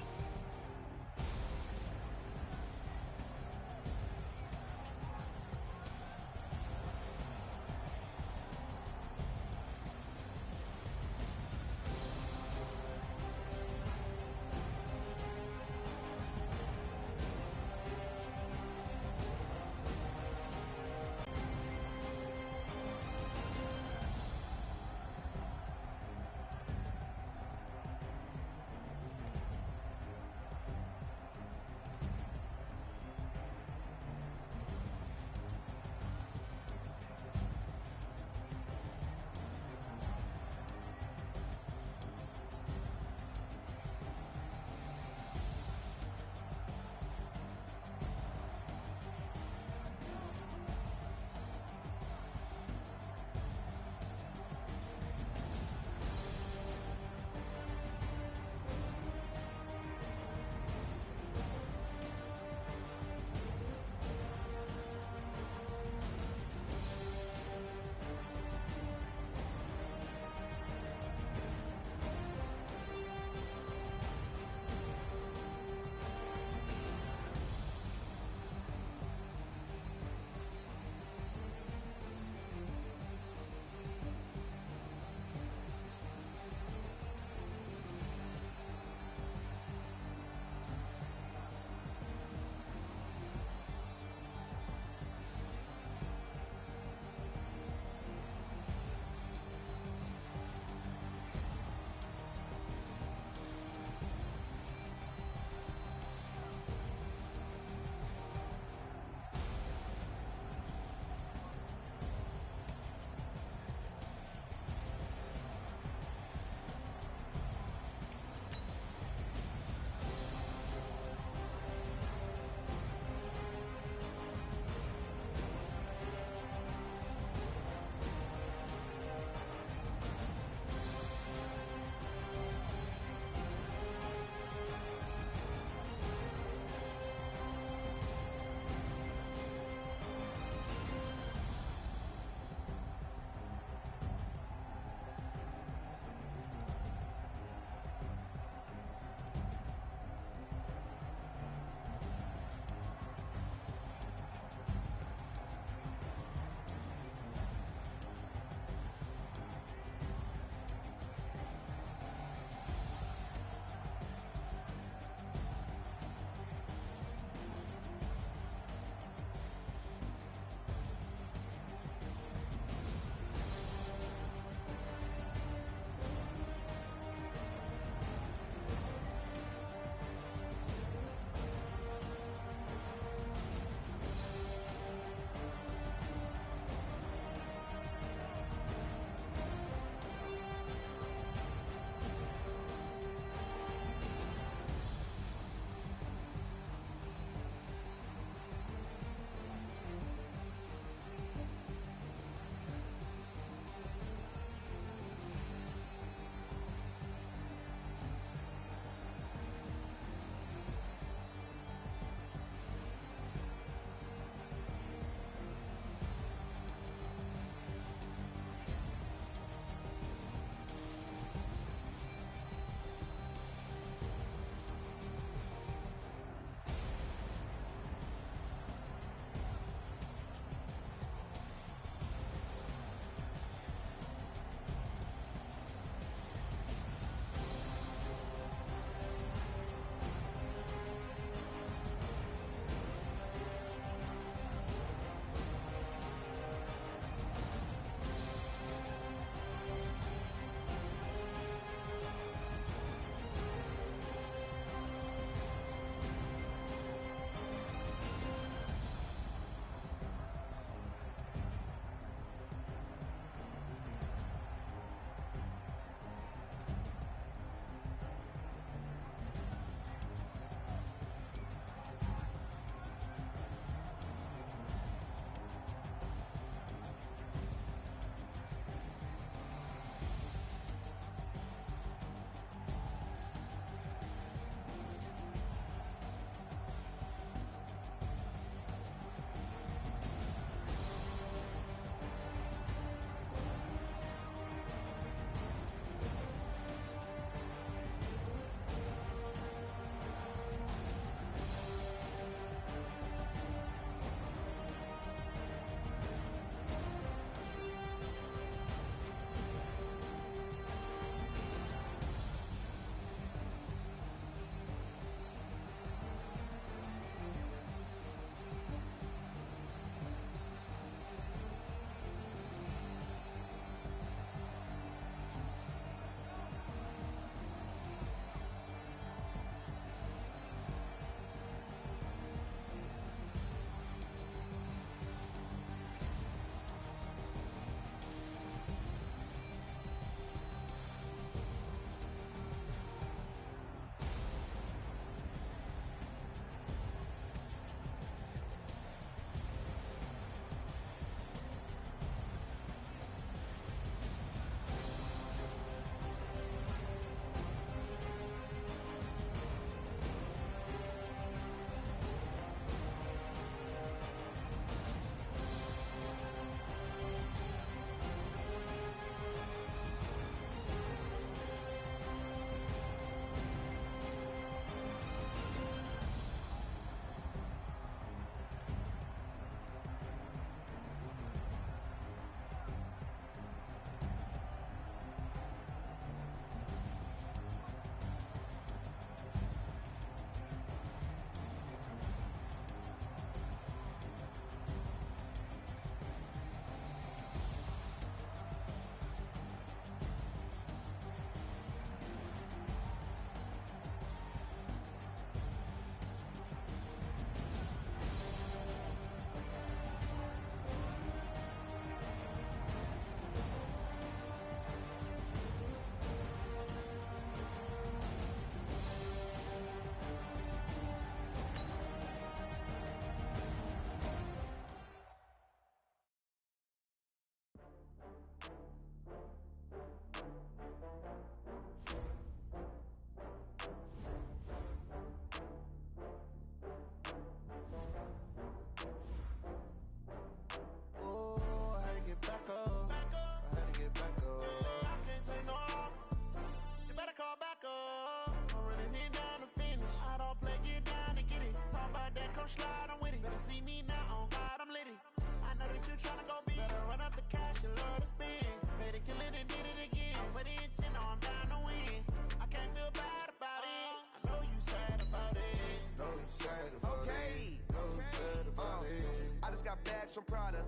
bags from Prada.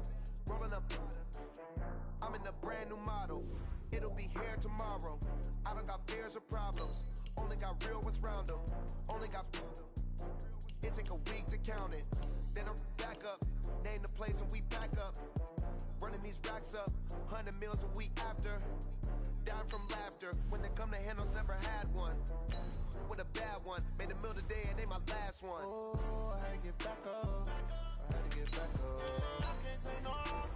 Rolling up. I'm in a brand new model. It'll be here tomorrow. I don't got fears or problems. Only got real ones round them. Only got. It take a week to count it. Then I'm back up. Name the place and we back up. Running these racks up. 100 meals a week after. Down from laughter. When they come to handles, never had one. With a bad one. Made a meal today and they my last one. Oh, I had to get back up. I had to get back up. I can't take no loss.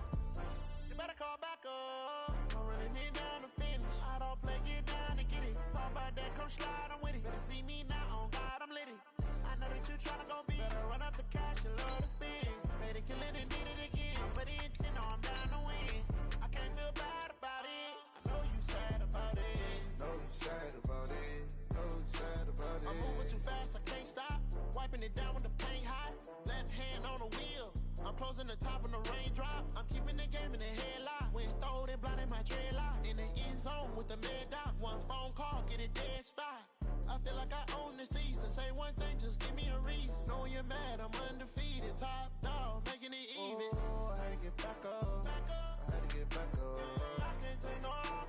You better call back up. I'm running it down to finish. I don't play, get down and get it. Talk about that, come slide, I'm with it. Better see me now, on God, I'm lit it. I know that you tryna go big. Better run up the cash, you love to spend. Made it, kill it, and did it again. But the intent, no, I'm down to win. I can't feel bad about it. I know you sad about it. Know you sad about it. Know you sad about it. I'm moving too fast, I can't stop. Wiping it down with the paint hot. Left hand on the wheel. I'm closing the top when the raindrop. I'm keeping the game in the headlock. When throwed and blinded my dreadlock. In the end zone with the mad dot. One phone call, get it dead stop. I feel like I own the season. Say one thing, just give me a reason. Knowing you're mad, I'm undefeated. Top dog, making it even. Oh, I had to get back up. I had to get back up. I can't take no loss.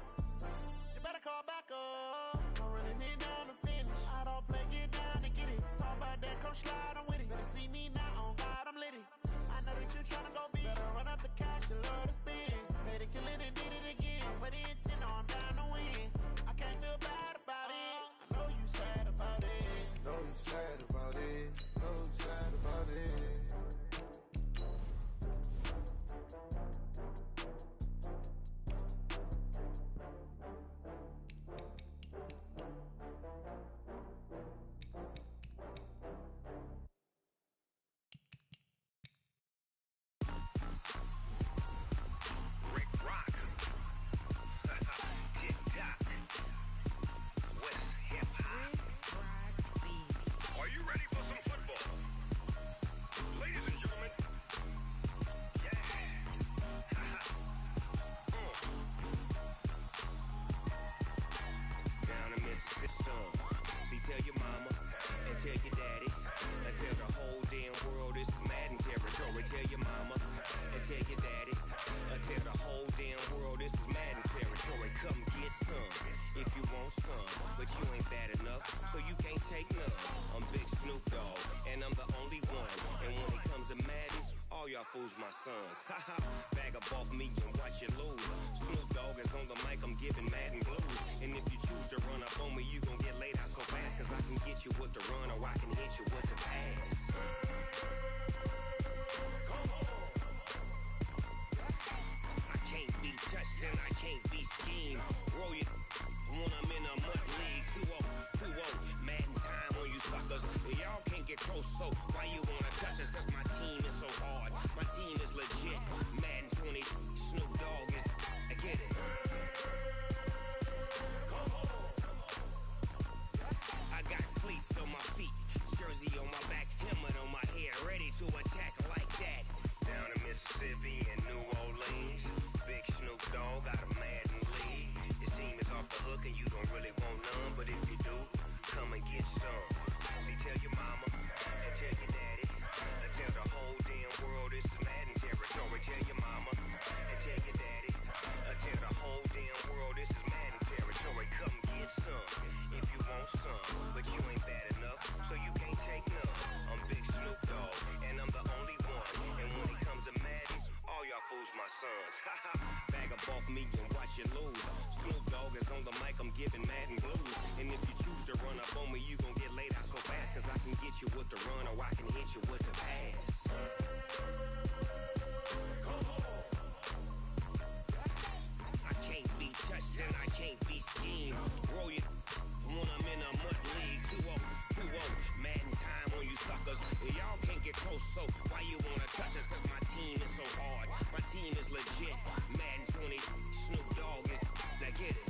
You better call back up. I'm running it down to finish. I don't play, get down and get it. Talk about that, come slide, I'm with it. Better see me now, on God, I'm lit it. I know that you tryna go big. Better run up the cash, you love to spend. Made it, kill it, and did it again. But the intent, no, I'm down to win. I can't feel bad about it. I know you sad about it. Know you sad about it. Know you sad about it. Fools my sons. Haha, bag up off me and watch you lose. Snoop Dogg is on the mic, I'm giving Madden blues. And if you choose to run up on me, you gon' get laid out so fast. Cause I can get you with the run or I can hit you with the pass. I can't be touched and I can't be schemed. Roll you when I'm in a mud league. 2-0, Madden time on you suckers. Y'all can't get close, so why you wanna touch us? Cause my team is so hard. My team is legit. Madden 20, Snoop Dogg is. I get it. I got cleats on my feet, jersey on my back, helmet on my head, ready to attack like that. Down in Mississippi and New Orleans, Big Snoop Dogg got a Madden lead. Your team is off the hook and you don't really want none, but if you do, come and get some. See, tell your mama and tell your daddy, and tell the whole damn world this is Madden territory. Tell your mama and tell your daddy, and tell the whole damn world this is Madden territory. Come get some if you want some, but you ain't bad enough, so you can't take none. I'm Big Snoop Dogg, and I'm the only one. And when it comes to Madden, all y'all fools my sons. Bag up off me and watch you lose. Snoop Dogg is on the mic, I'm giving Madden blues. And if you choose to run up on me, you gon' get laid out so fast. Cause I can get you with the run or I can hit you with the pass. I can't be touched and I can't be schemed. Roll you when I'm in a mud league. 2-0, Madden time on you suckers. Y'all can't get close, so why you wanna touch us? Cause my team is so hard. My team is legit. Madden 20, Snoop Dogg is. Now get it.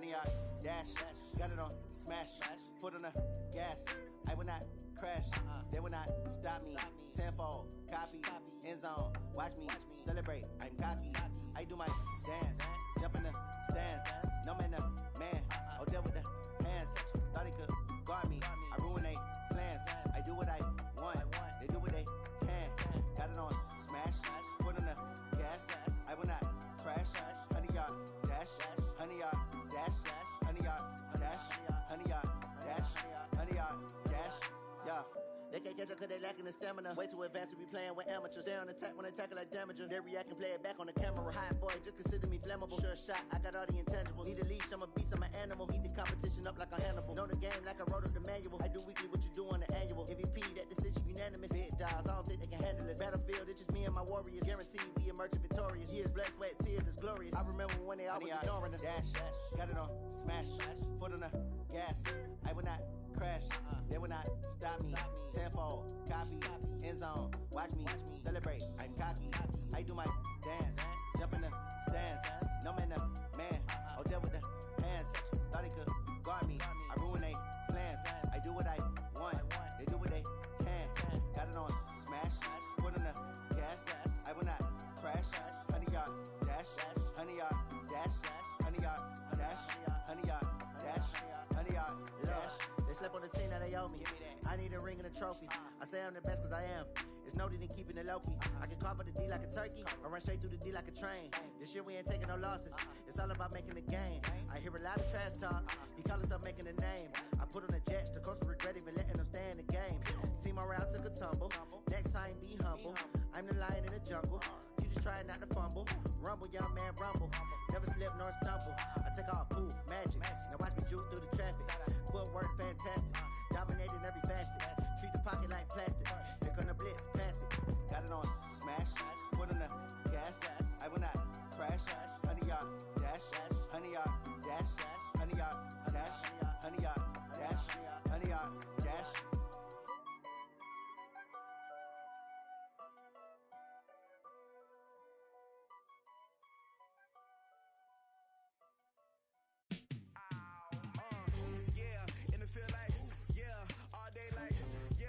100-yard dash. Got it on smash. Foot on the gas. I will not crash. They will not stop me. Tenfold, copy, end zone. Watch me celebrate. I'm cocky. I do my dance. Jump in the stands. No man, man. Oh, deal with the hands. Thought he could guard me. I ruin they plans. I do what I want. They do what they can. Got it on smash. Foot on the gas. I will not crash. 100-yard dash. 100-yard dash. 100-yard dash. 100-yard dash. 100-yard dash. Yeah. They can't catch up cause they lacking the stamina. Way too advanced to be playing with amateurs. Stay on attack when they tackle like damager. They react and play it back on the camera. Hot boy, just consider me flammable. Sure shot, I got all the intangibles. Need a leash, I'm a beast, I'm an animal. Eat the competition up like a Hannibal. Know the game like I wrote up the manual. I do weekly what you do on the annual. MVP, that decision unanimous. Big dials, I don't think they can handle it. Battlefield, it's just me and my warriors. Guaranteed we emerging victorious. Years, blood, sweat, tears, it's glorious. I remember when they always ignoring us. Dash, got it on smash. Foot on the gas. I will not crash. They will not stop me. Tenfold, copy, end zone. Watch me celebrate. I'm cocky. I do my dance. Jump in the stands. No man, man. Oh, deal with the hands. Thought he could guard me. I ruin they plans. I do what I want. They do what they can. Got it on smash. Foot on the gas. I will not crash. 100-yard dash. 100-yard dash. 100-yard dash. 100-yard dash. 100-yard dash. They slept on the team that they owe me. I need a ring and a trophy. I say I'm the best cause I am. It's noted in keeping it low-key. I can carve up the D like a turkey or run straight through the D like a train. This year we ain't taking no losses. It's all about making the game. I hear a lot of trash talk. He call himself making a name. I put on the jets. The coach regret even letting them stay in the game. Team morale took a tumble. Next time be humble. I'm the lion in the jungle. You just trying not to fumble. Rumble, young man, rumble. Never slip nor stumble. I take off, poof, magic. Now watch me juke through the traffic. Footwork fantastic. Dominating every facet. Treat the pocket like plastic. Here come the blitz, pass it. Got it on smash. Foot on the gas. I will not crash. 100-yard dash. 100-yard dash. 100-yard dash. 100-yard dash. 100-yard dash. Yeah, in the field like, yeah, all day like, yeah,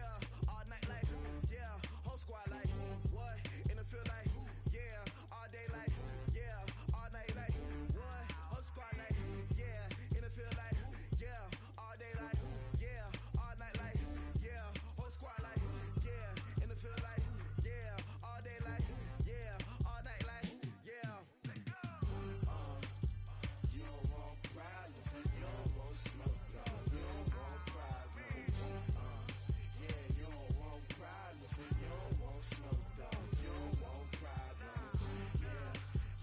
all night like, yeah, whole squad like, what? In the field like, yeah, all day like, yeah, all night like, what? Whole squad like, yeah, in the field like, yeah, all day like, yeah, all night like, yeah, whole squad like, yeah, in the field like, yeah, all day like, yeah, all night like, yeah. You don't want problems, you don't want smoke, no. You don't want problems, yeah, you don't want problems, you don't want smoke, dog. You don't want problems,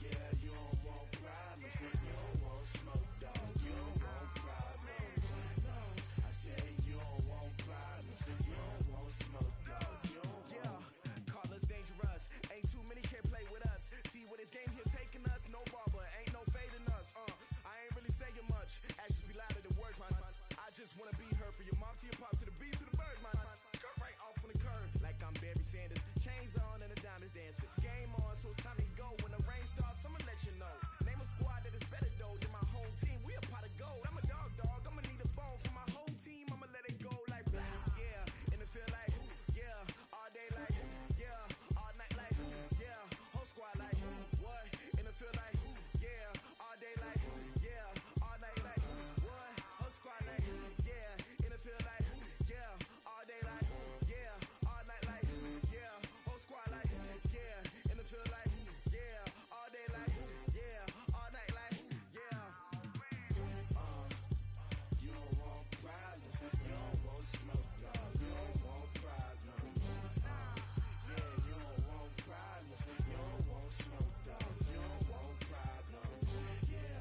yeah, you don't want problems, you don't want smoke, dog. You don't want problems, no. I said you don't want problems, you don't want smoke, dog. You don't want. Yeah, call us dangerous. Ain't too many can play with us. See what this game here taking us. No barber, ain't no fading us. I ain't really saying much. Actions be louder than words, man. I just wanna be heard for your mom to your pop to the beat to the birds, man. Cut right off on the curb like I'm Barry Sanders. Chains on and the diamonds dancing. Game on, so it's time to go. When the rain starts, I'ma let you know. Name a squad that is better though than my whole team. We a pot of gold. I'm a dog. I'ma need a bone for my whole team. I'ma let it go like blah. Yeah, in the field like, yeah, all day like, yeah, all night like, yeah, whole squad like, what? In the field like, yeah, all day like, yeah, all night like, what? Whole squad like, yeah, in the field like, yeah, all day like, yeah, all night like, yeah, whole squad like, yeah, in the field like, yeah, all day like, yeah, all night like, yeah. You don't want problems, you don't want smoke, no. You don't want problems, yeah, you don't want problems, you don't want smoke, dog. You don't want problems, yeah,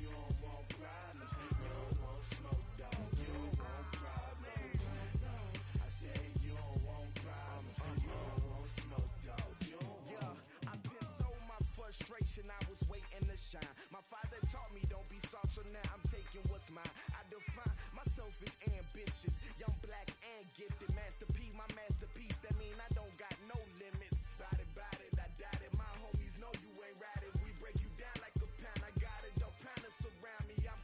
you don't want problems, you don't want smoke, dog. You don't want problems, no. I said you don't want problems, you don't want smoke, dog. You don't want. Yeah, I've been so my frustration, I was waiting to shine. My father taught me don't be soft, so now I'm taking what's mine. I define myself as ambitious, young, black, and gifted. Master P, my masterpiece. That mean I don't got no limits. Bout it, I doubt it. My homies know you ain't ratted. We break you down like a pound. I got it, don't pound to surround me. I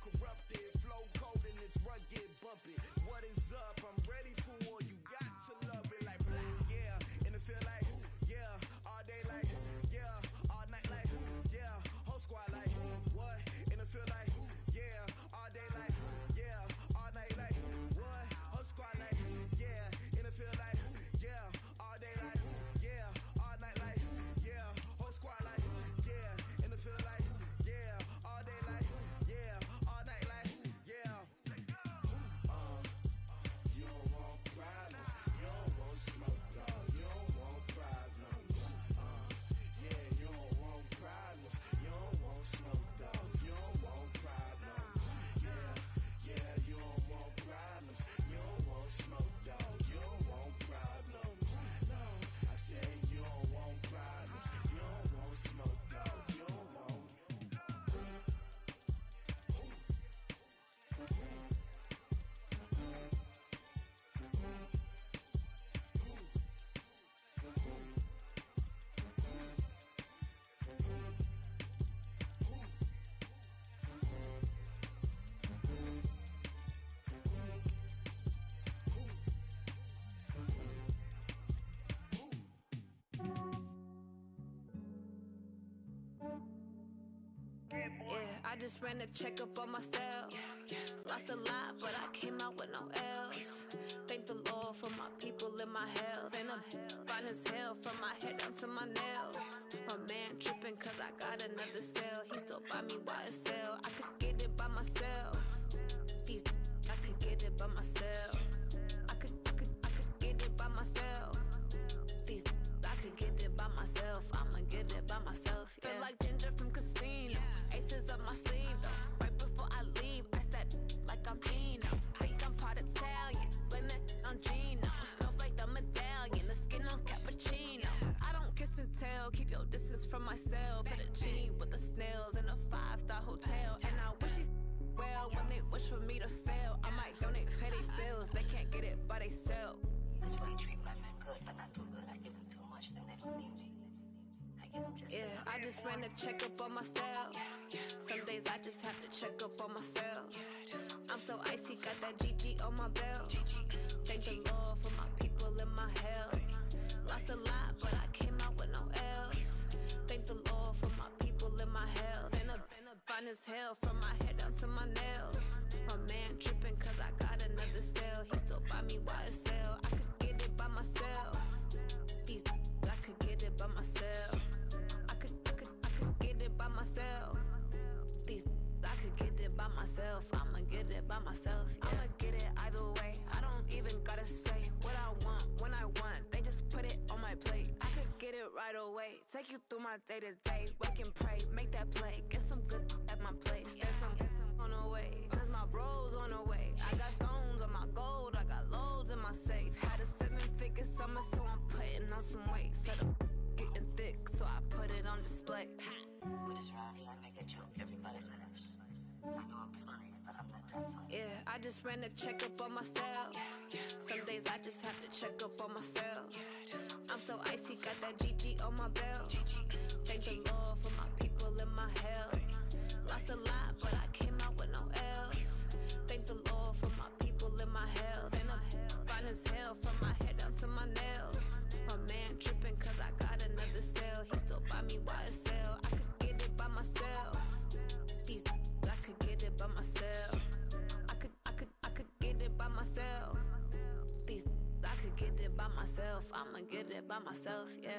just ran a checkup on myself. Lost a lot, but I came out with no L's. Thank the Lord for my people in my health. And I'm fine as hell from my head down to my nails. My man tripping cause I got another cell. He still buy me YSL. I could get it by myself. These I could get it by myself. I could get it by myself. These I could get it by myself. I'ma get it by myself. Yeah. Feel like Ginger from Casino. Aces up my sleeve though. Right before I leave, I said like I'm Eno. Think I'm part Italian. Blame it on Gino. Smells like the medallion. The skin on cappuccino. I don't kiss and tell. Keep your distance from myself. Hit a genie with the snails in a 5-star hotel. And I wish he's well when they wish for me to fail. I might donate petty bills. They can't get it by they sell. That's why I treat my men good, but not too good. I give them too much, then they don't need me. I give them just enough. I just ran a checkup on myself. Some days I just have to check up on myself. I'm so icy, got that GG on my belt. Thank the Lord for my people in my health. Lost a lot, but I came out with no L's. Thank the Lord for my people in my health. And I'm fine as hell from my head down to my nails. My man tripping cause I got another cell. He still buy me YSL. I could get it by myself. These I could get it by myself. I could get it by myself. These I could get it by myself. I'ma get it by myself. Yeah. I'ma get it either way. I don't even gotta say what I want when I want. They just put it on my plate. I could get it right away. Take you through my day to day. Wake and pray, make that play. Get some good at my place. There's some on the way. Cause my bros on the way. I got stones on my gold. I got loads in my safe. Had a 7-figure summer, so I'm putting on some weight. Set up getting thick, so I put it on display. With this round here, I make a joke. Everybody laughs. I know I'm funny, but I'm not that funny. Yeah, I just ran a checkup on myself. Some days I just have to check up on myself. I'm so icy, got that GG on my belt. Thank the Lord for my people in my health. Lost a lot, but I came out with no L's. Thank the Lord for my people in my health. And I'm fine as hell from my head down to my nails. My man tripping cause I got another cell. He still buy me YSL. I could get it by myself. These I could get it by myself. I could get it by myself. These I could get it by myself. I'ma get it by myself, yeah.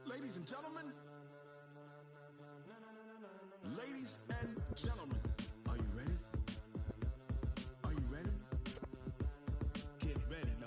Ladies and gentlemen, ladies and gentlemen, are you ready? Are you ready? Get ready, no.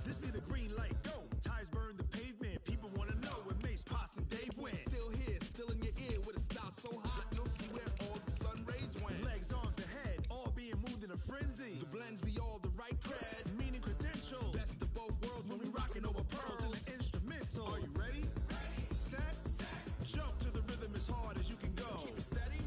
This be the green light, go. Tires burn the pavement. People wanna know where Mace, Pops, and Dave went. Still here, still in your ear with a style so hot, you'll see where all the sun rays went. Legs, arms, and head, all being moved in a frenzy. The blends be all the right cred, meaning credentials. Best of both worlds when we rockin' over pearls in the instrumental. Are you ready? Set, jump to the rhythm as hard as you can go. Keep it steady,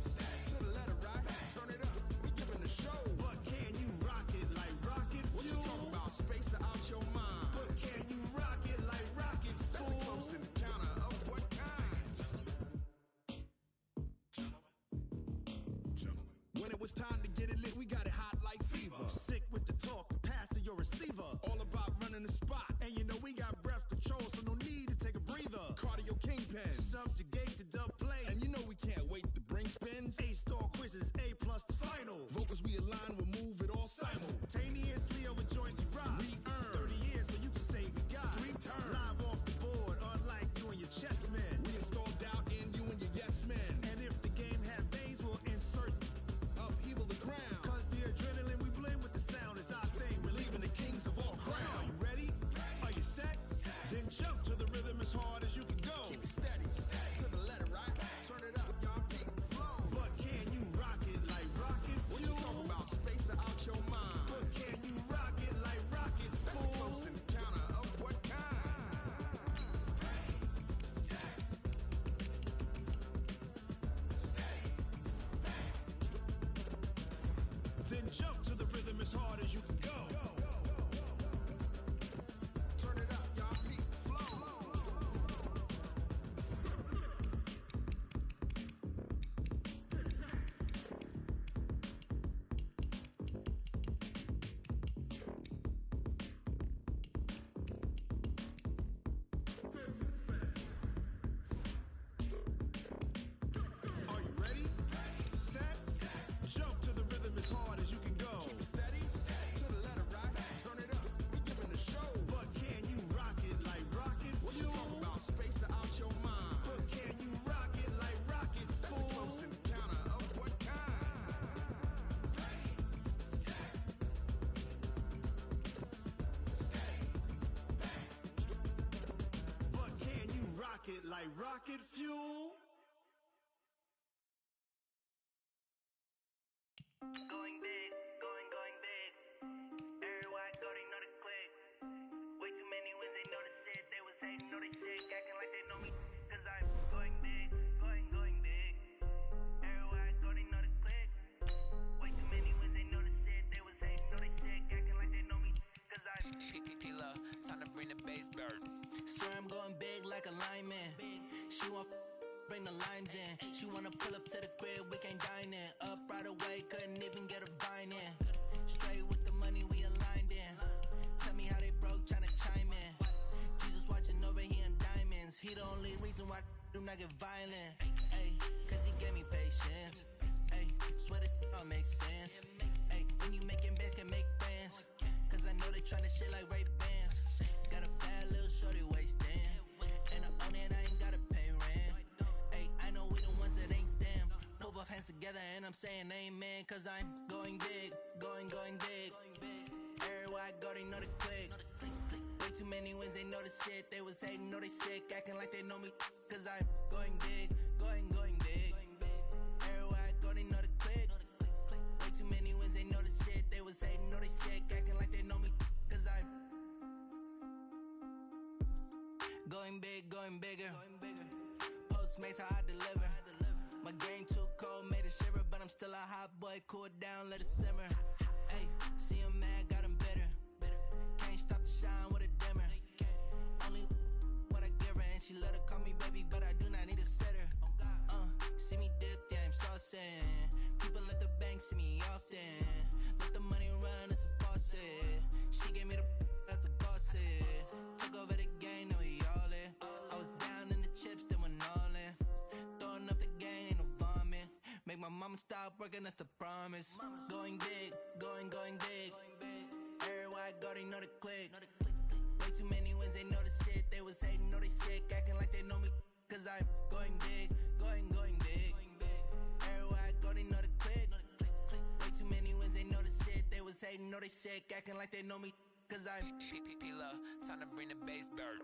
to the letter right. Turn it up, we giving the show. But can you rock it like rocket fuel? What you talking about? Space out your mind. But can you rock it like rockets, fool? That's a close encounter of what kind? When it was time to get it lit, we got it hot like fever. Sick with the talk, passing your receiver. All about running the spot. And you know we got breath control, so no need to take a breather. Cardio kingpin, subjugate the dub play. And you know we can't wait to bring spins. A-star quizzes, A+ the final. Vocals we align, we'll move it all simultaneously over joints we rock. We earn 30 years, so you can say we got 3 turns. Live off the board, unlike you and your chess men. We installed doubt in you and your yes men. And if the game had veins, we'll insert upheaval the ground. Cause the adrenaline we blend with the sound is our thing. We're leaving the kings of all crowns. So are you ready? Are you set? Then jump to the rhythm as hard as you can go. Keep it steady, to the letter right. Turn it up, y'all, keep the flow. But can you rock it like rock? rocket fuel. Going big, going big. Everywhere I go, they know the click. Way too many wins, they know the shit. They was hating, know they sick, acting like they know me. Cause I'm going big, going big. Everywhere I go, they know the click. Way too many wins, they know the shit. They was hating, know they sick, acting like they know me. Cause I'm P-Lo, time to bring the bass bird. Swear I'm going big like a lineman. She want bring the limes in. She wanna pull up to the crib, we can't dine in. Up right away, couldn't even get a vine in. Straight with the money, we aligned in. Tell me how they broke, tryna chime in. Jesus watching over here in diamonds. He the only reason why I do not get violent. Ay, cause he gave me patience. Ay, swear that all makes sense. Ay, when you making bands, can make friends. Cause I know they tryna shit like Ray-Bans. Got a bad little shorty wasting. And I own it, I ain't gotta pay rent. Ay, I know we the ones that ain't them. Pull both hands together and I'm saying amen. Cause I'm going big, going big. Everywhere I go, they know the click. Way too many wins, they know the shit. They was hating, know they sick, acting like they know me. Cause I'm going big, going big. Everywhere I go, they know the click. Way too many wins, they know the shit. They was hating, know they sick, acting like they know me. Cause I'm going big, going bigger. Postmates, how I deliver. My game too cold, made it shiver, but I'm still a hot boy. Cool it down, let it simmer. Hey, see him mad, got him bitter. Can't stop the shine with a dimmer. Only what I give her, and she let her call me baby, but I do not need a sitter. See me dip, yeah, I'm saucing. People at the bank see me often. Let the money run, it's a faucet. She gave me the that's a bosses. Took over the game, now we all in. I was down in the chips, then went all in. Throwing up the game, ain't no vomit. Make my mama stop working, that's the promise. Going big, going big. Everywhere I go, they know the click. Way too many wins, they know the shit. They was hating, know they sick, acting like they know me. Cause I'm going big, going big. Everywhere I go, they know the click. Way too many wins, they know the shit. They was hating, know they sick, acting like they know me. Cause I'm P-Lo, time to bring the bass bird.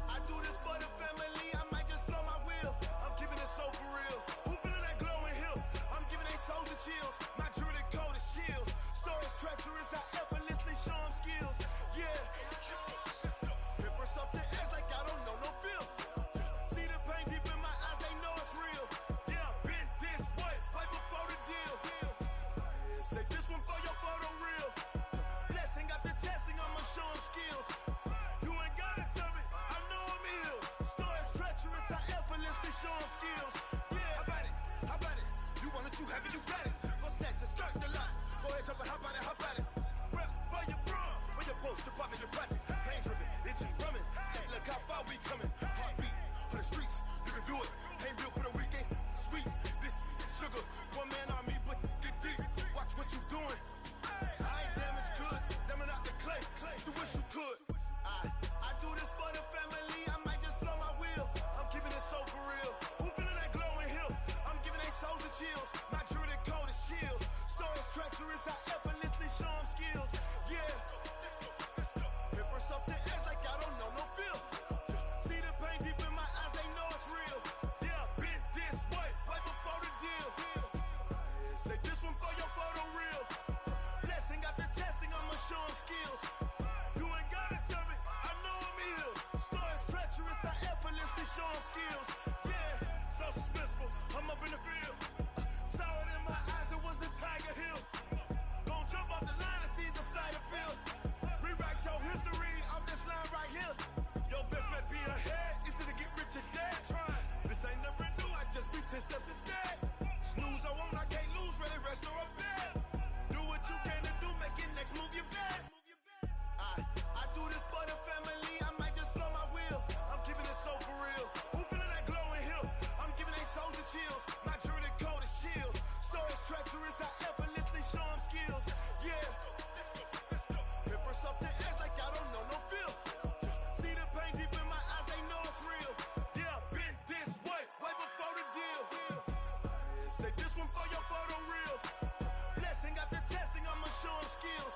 I do this for the family, I might just blow my wheel. I'm keeping it so for real. Who feeling that glowing hill? I'm giving they soldier chills. My jewelry cold is chill. Stories treacherous, I effortlessly show them skills. Yeah. Paper stuff the edge like I don't know no feel. See the pain deep in my eyes, they know it's real. Yeah, been this way, right before the deal. Say this one for your photo reel. Blessing after testing, I'ma show them skills. You ain't gotta tell me, I know I'm ill. Stories treacherous, I effortlessly show them skills. Yeah, how about it? You want it, you have it, you got it. Go snatch a skirt the lot. Go ahead, jump it, how about it? Rep where you from? Where your post, department, your projects. Pain driven, itching, drumming. Hey, look how far we coming. Heartbeat on the streets, you can do it. Ain't built for the weekend. Sweet, this sugar. One man army, but get deep. Watch what you doing. I ain't damaged goods, damn out the clay. You wish you could. I do this for the family, I might just blow my wheel. I'm keeping it so for real. Who feeling that glowing hill? I'm giving they soldier chills. My jewelry cold is chill. Stories treacherous, I effortlessly show them skills. Yeah. Paper stuff the edge like I don't know no feel. See the pain deep in my eyes, they know it's real. Yeah, been this way, right before the deal. Say this one for your photo reel. Blessing after testing, I'ma show them skills. You ain't gotta tell me, I know I'm ill. Stories treacherous, I effortlessly show them skills. Yeah, so suspenseful, I'm up in the field. Saw it in my eyes, it was the Tiger Hill. Gon' jump off the line and see the flight of field. Rewrite your history off this line right here. Your best bet be ahead, easy to get rich or dead. Trying, this ain't never new, I just be 10 steps instead. Snooze I won't, I can't lose, ready, rest or a bed. Do what you can to do, make it next move your best. I do this for the family, I might just flow my wheel. I'm keeping it so for real. Who feeling that glowing hill? I'm giving they soldier chills. My jewelry coat is chill. Stories treacherous, I effortlessly show them skills. Yeah. Hit first off the edge like I don't know no feel. See the pain deep in my eyes, they know it's real. Yeah, been this way before the deal. Say this one for your photo reel. Blessing after testing, I'ma show them skills.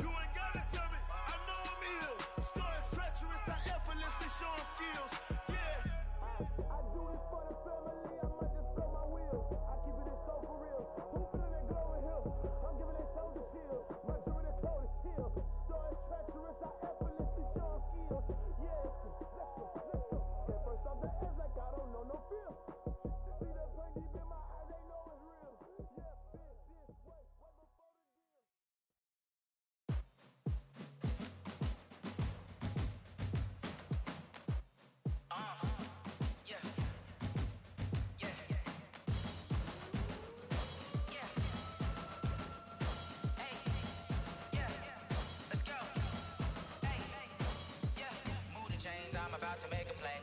You ain't gotta tell me, I know I'm ill. Stories treacherous, I effortlessly show them skills. Yeah. I do this for the family, I might just blow my wheel. I keep it so for real. Who feeling that glowing hill? I'm giving they soldier chills. My jewelry coat is chill. Stories treacherous, I effortlessly show them skills. Yeah, let's go. Get first off the edge like I don't know no feel. See the pain deep in my eyes, they know it's real. Yeah, been this way before the deal. I'm about to make a play.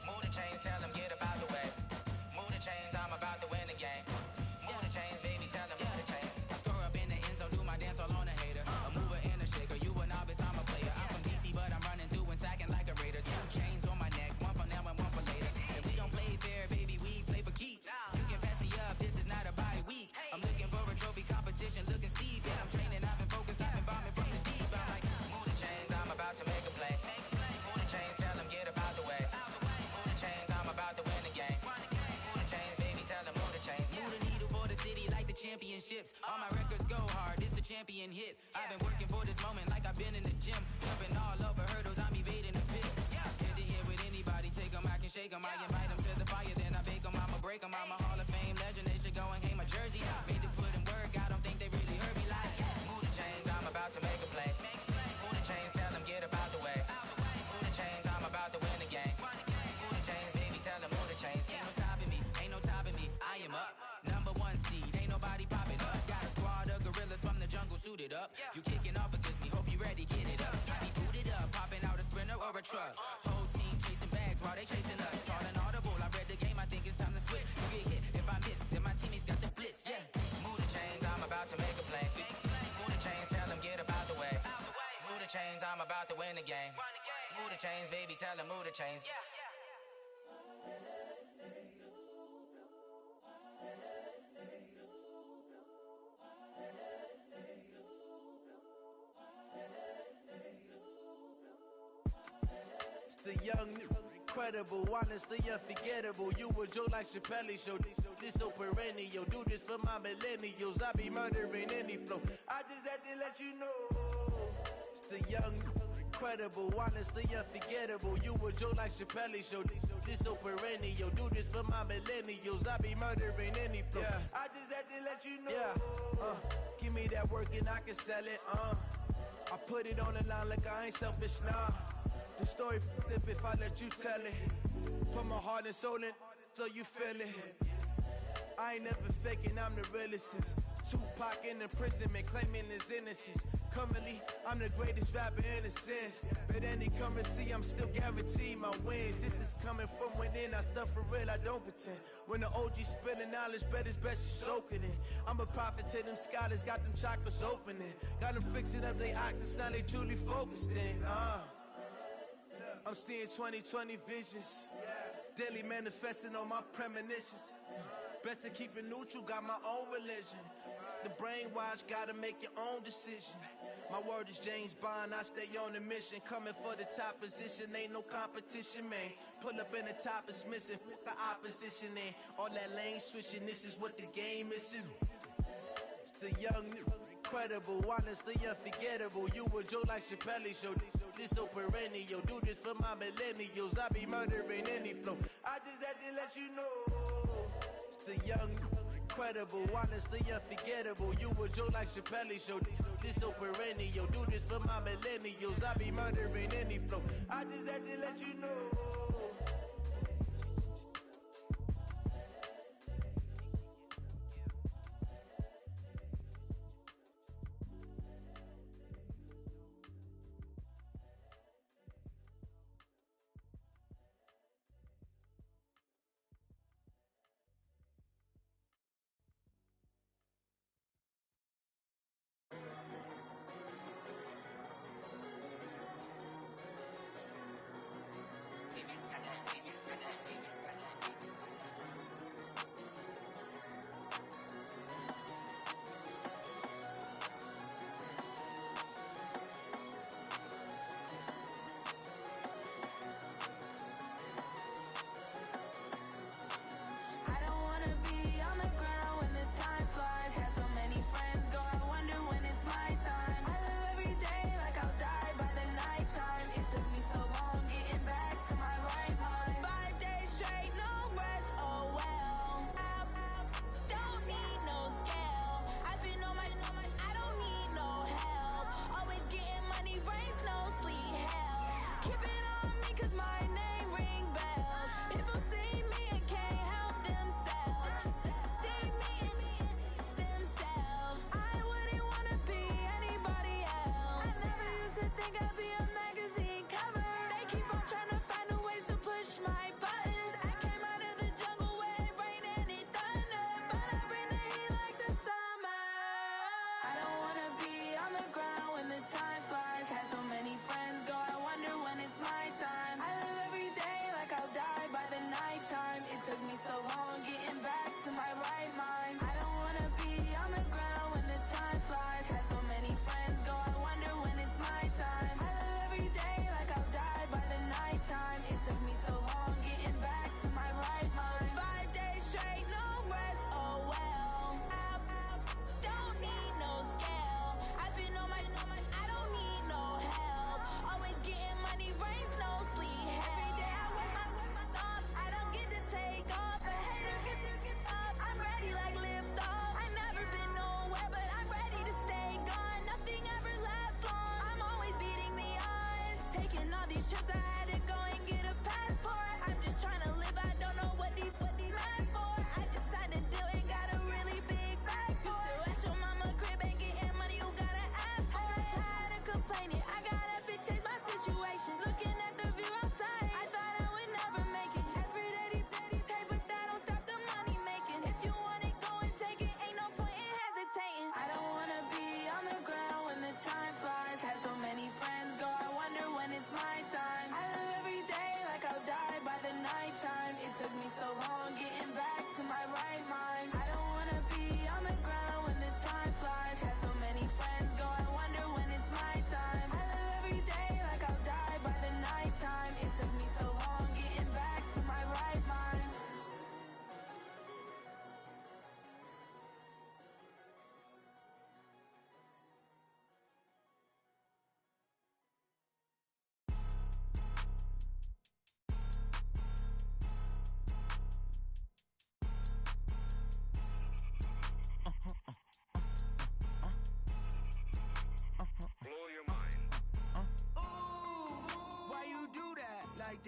Move the chains, tell them get about the way. Move the chains, I'm about to win the game. Move the chains, baby, tell them move the chains. I score up in the end zone, do my dance all on a hater. A mover and a shaker, you a novice, I'm a player. I'm from DC, but I'm running through and sacking like a raider. 2 chains on my neck, one for now and one for later. If we don't play fair, baby, we play for keeps. You can pass me up, this is not a bye week. I'm looking for a trophy competition, looking steep. Yeah, I'm training, I've been focused, I've been bombing from the deep. I'm like, move the chains, I'm about to make a play. Move the chains, tell them get about the way. Move the chains, I'm about to win the game. Move the chains, baby, tell them move the chains. Move the needle for the city like the championships. All my records go hard, this a champion hit. I've been working for this moment like I've been in the gym. Jumping all over hurdles, I'm evading the pit. Head to head with anybody, take them, I can shake them. I invite them to the fire, then I bake them, I'ma break them. I'm a Hall of Fame legend, they should go and hang my jersey. Made to put in work, I don't think they really heard me like. Move the chains, I'm about to make a play. Move the chains, tell them get about the way. Move the chains, I'm about to win the game. Move the chains, baby, tell them move the chains. Ain't no stopping me, ain't no topping me. I am up, number 1 seed, ain't nobody popping up. Got a squad of gorillas from the jungle suited up. You kicking off against me, hope you ready, get it up. I be booted up, popping out a sprinter or a truck. Whole team chasing bags while they chasing us. Calling audible, I read the game, I think it's time to switch. You get hit, if I miss, then my teammates got the blitz, yeah. Move the chains, I'm about to make a play. Move the chains, tell them get about the way. Move the chains, I'm about to win the game. Move the chains, baby, tell them move the chains. It's the young, incredible, honestly unforgettable. You a joke like Chappelle show. This so perennial. Do this for my millennials. I be murdering any flow. I just had to let you know. It's the young, incredible, honestly unforgettable. You a joke like Chappelle show. This so perennial. Do this for my millennials. I be murdering any flow. Yeah. I just had to let you know. Yeah. Give me that work and I can sell it. I put it on the line like I ain't selfish, nah. The story flip if I let you tell it. Put my heart and soul in so you feel it. I ain't never faking, I'm the realest since Tupac in imprisonment, claiming his innocence. Currently, I'm the greatest rapper in a sense. But any currency, I'm still guaranteed my wins. This is coming from within, I stuff for real, I don't pretend. When the OG spilling knowledge, bet it's best you soak it in. I'm a prophet to them scholars, got them chakras opening. Got them fixing up they octaves, now they truly focused in. I'm seeing 2020 visions. Daily manifesting on my premonitions. Best to keep it neutral, got my own religion. The brainwash, gotta make your own decision. My word is James Bond, I stay on a mission. Coming for the top position, ain't no competition, man. Pull up in the top, it's missing, the opposition ain't. All that lane switching, this is what the game is. It's the young, incredible, honestly unforgettable. You a joke like Chappelle show. This so perennial. Do this for my millennials. I be murdering any flow. I just had to let you know. It's the young, incredible, honestly unforgettable. You a joke like Chappelle show. This so perennial. Do this for my millennials. I be murdering any flow. I just had to let you know.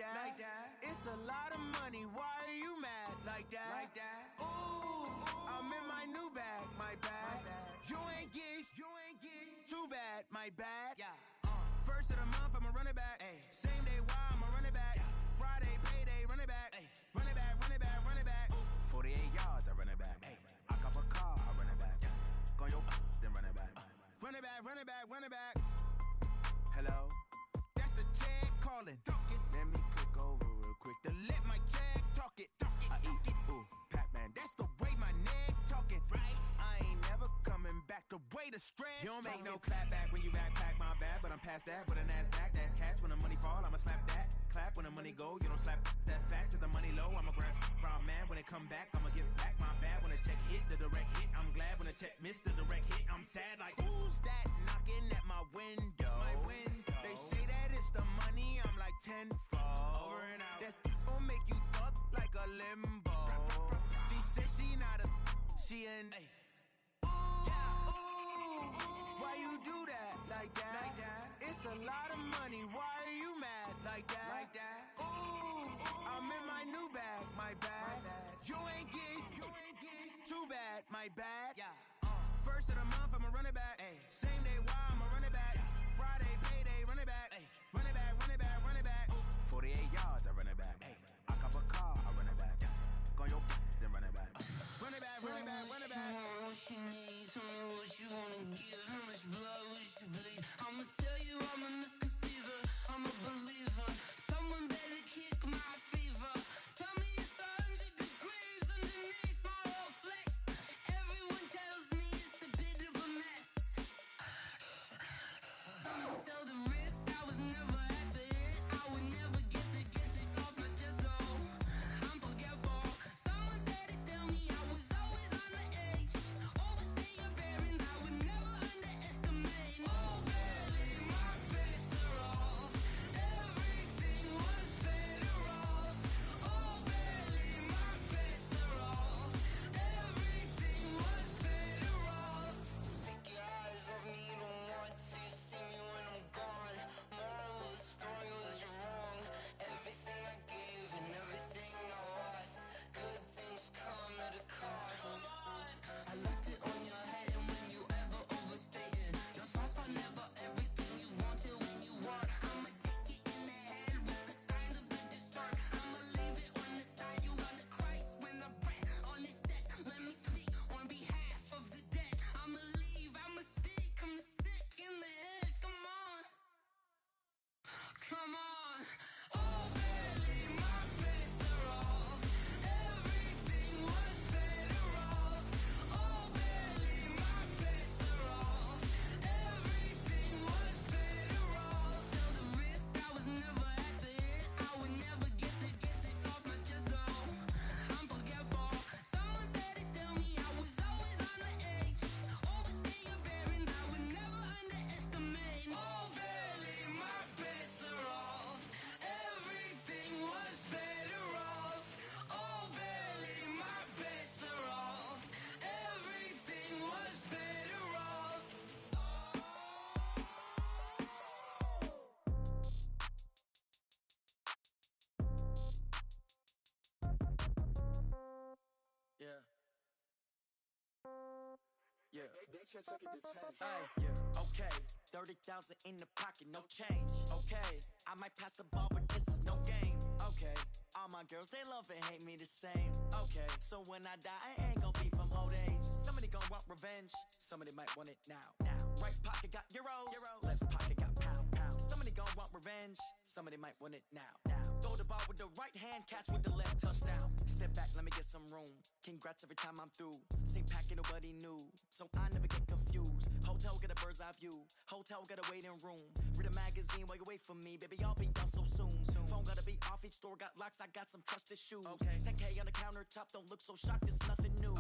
that. It's a lot of money, why are you mad like that? Ooh, I'm in my new bag, my bad. You ain't geeks, too bad, my bad. First of the month, I'ma run it back. Same day, why I'ma run it back. Friday, payday, run it back. Run it back, run it back, run it back. 48 yards, I run it back. I cop a car, I run it back. Go your then run it back. Run it back, run it back, run it back. Hello, that's the jag calling. Let me click over real quick to let my jag talk it. I eat, ooh, Pac-Man, that's the way my neck talking. Right, I ain't never coming back the way the stress. You don't make no clap back when you backpack, my bad, but I'm past that. With a NASDAQ, that's cash. When the money fall, I'ma slap that. Clap when the money go, you don't slap. That's facts. If the money low, I'ma grab round man. When it come back, I'ma give back my bad. When the check hit, the direct hit, I'm glad. When the check missed the direct hit, I'm sad. Like, who's that knocking at my window? They say that it's the money, I'm like tenfold. Over and out. That's gon' make you up like a limbo. She said she not a, she an. Why you do that like that? It's a lot of money, why are you mad like that? Ooh, I'm in my new bag, my bad. You ain't geek, too bad, my bad. First of the month, I'ma run it back. Same day, why I'ma run it back. Friday, payday, run it back. Run it back, run it back, run it back. 48 yards, I run it back. I cop a car, I run it back. Go your then run it back. Run it back, run it back, run it back. What you need, tell me what you wanna give. How much blood would you bleed? I'ma tell you I'm a misconceiver, I'm a believer. Someone better kick my fever. Tell me it's 100 degrees underneath my whole flesh. Everyone tells me it's a bit of a mess. I'ma tell the risk I was never at the end. I would never get this off my chest though. I'm forgetful. Someone better tell me I was always on the edge. Overstay your bearings, I would never underestimate. Oh barely, my bets are off. Everything was better off. Oh barely, my bets are off. Everything was better off. Take your eyes off me, don't want to see me when I'm gone. Moral of the story was you're wrong. Everything I gave and everything I lost. Good things come at a cost. I left it on your head, and when you ever overstay it, your thoughts are never everything you wanted when you want. I'ma take it in the head with the signs of the distort. I'ma leave it on the side. You on the Christ when the breath on this set. Let me speak on behalf of the dead. I'ma leave, I'ma speak. I'm sick in the head. Come on, come on. Oh, barely, my bets are off. Everything was better off. Oh, barely, my bets are off. Everything was better off. Tell the risk I was never at the end. I would never get this off my chest though. I'm forgetful. Someone better tell me I was always on the edge. Overstay your bearings, I would never underestimate. Oh, barely, my bets are off. Everything was better off. Oh, barely, my bets are off. Everything was better off. Yeah. Yeah. Hey, yeah. Okay. 30,000 in the pocket, no change. Okay. I might pass the ball, but this is no game. Okay. All my girls, they love and hate me the same. Okay. So when I die, I ain't gon' be from old age. Somebody gon' want revenge. Somebody might want it now. Right pocket got euros. Left pocket got pound. Somebody gon' want revenge. Somebody might want it now. Throw the ball with the right hand, catch with the left, touchdown. Step back, let me get some room. Congrats every time I'm through. Same packet, nobody knew, so I never get confused. Hotel get a bird's eye view. Hotel got a waiting room. Read a magazine while you wait for me, baby. I'll be done so soon. Phone gotta be off. Each store got locks. I got some trusted shoes. 10K on the countertop. Don't look so shocked. It's nothing new.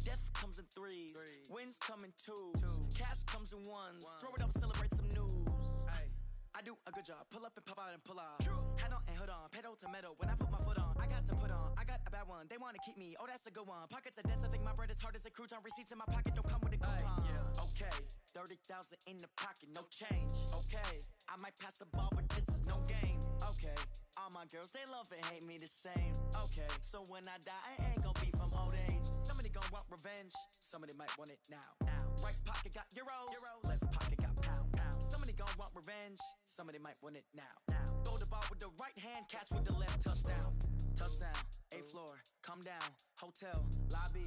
Death comes in threes. Wins come in twos. Cash comes in ones. Throw it up, celebrate some news. I do a good job. Pull up and pop out and pull out. Head on and hood on. Pedal to metal. When I put my foot on, I got to put on. I got a bad one. They want to keep me. Oh, that's a good one. Pockets are dense. I think my bread is hard as a crouton. Receipts in my pocket don't come with a coupon. Okay. 30,000 in the pocket. No change. Okay. I might pass the ball, but this is no game. Okay, all my girls, they love and hate me the same. Okay, so when I die, I ain't gonna be from old age. Somebody gonna want revenge, somebody might want it now. Right pocket got euros, left pocket got pound. Somebody gonna want revenge, somebody might want it now. Throw the ball with the right hand, catch with the left, touchdown. Touchdown, 8th floor, come down, hotel, lobby.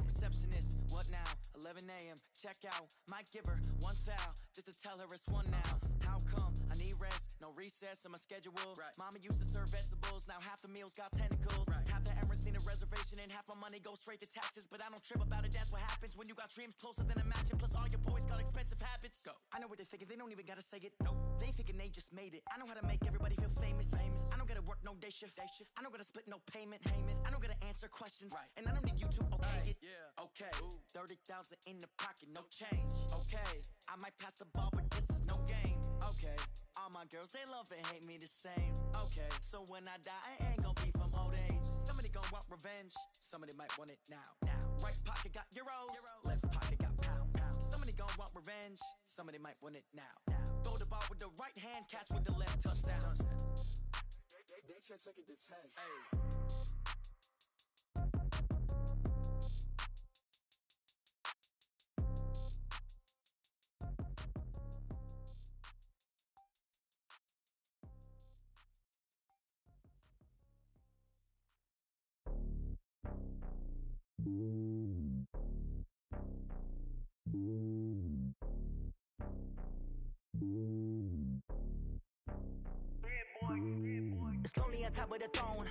Receptionist, what now? 11 a.m., check out. Might give her one foul, just to tell her it's one now. How come? I need rest, no recess in my schedule. Right. Mama used to serve vegetables, now half the meals got tentacles. Right. Half the Emirates need a reservation and half my money goes straight to taxes. But I don't trip about it, that's what happens when you got dreams closer than imagine. Plus all your boys got expensive habits. Go. I know what they're thinking, they don't even gotta say it. Nope. They ain't thinking they just made it. I know how to make everybody feel famous. I don't gotta work no day shift. I don't gotta split no payment. I don't gotta answer questions. Right. And I don't need you to okay it. Yeah. Okay. 30,000 in the pocket, no change. Okay. I might pass the ball, but this is no game. Okay. All my girls, they love and hate me the same. Okay. So when I die, I ain't gonna be from old age. Somebody gonna want revenge, somebody might want it now. Right pocket got euros, left pocket got pound. Somebody gonna want revenge, somebody might want it now. Throw the ball with the right hand, catch with the left, touchdown. They can't take it to 10. Hey. It's lonely on top of the throne.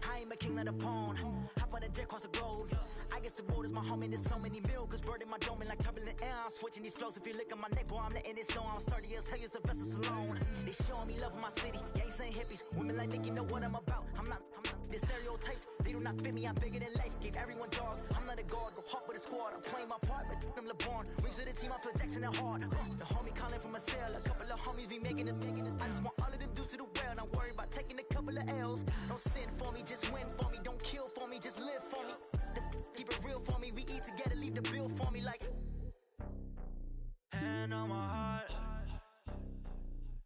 I ain't a king, not a pawn. Hop on a jet across the globe. I guess the world is my home and there's so many miracles burning my dome like turbulent air. I'm switching these flows. If you look at my neck, boy, I'm letting it snow. I'm sturdy as hell, it's a vessel alone. They showing me love in my city. Gangs ain't hippies. Women like Nicky know what I'm about. I'm not the stereotypes. They do not fit me. I'm bigger than life. Gave everyone dogs. I'm not a guard. Go hard with a squad. I'm playing my part, but them LeBron. Rings to the team. I feel Jackson and hard. The homie calling from a cell. A couple of homies be making it. I just want all of them dudes to the well. Not worry about taking a couple of L's. Don't sin for me, just win for me. Don't kill for me, just live for me. Keep it real for me. We eat together, leave the bill for me like. Hand on my heart,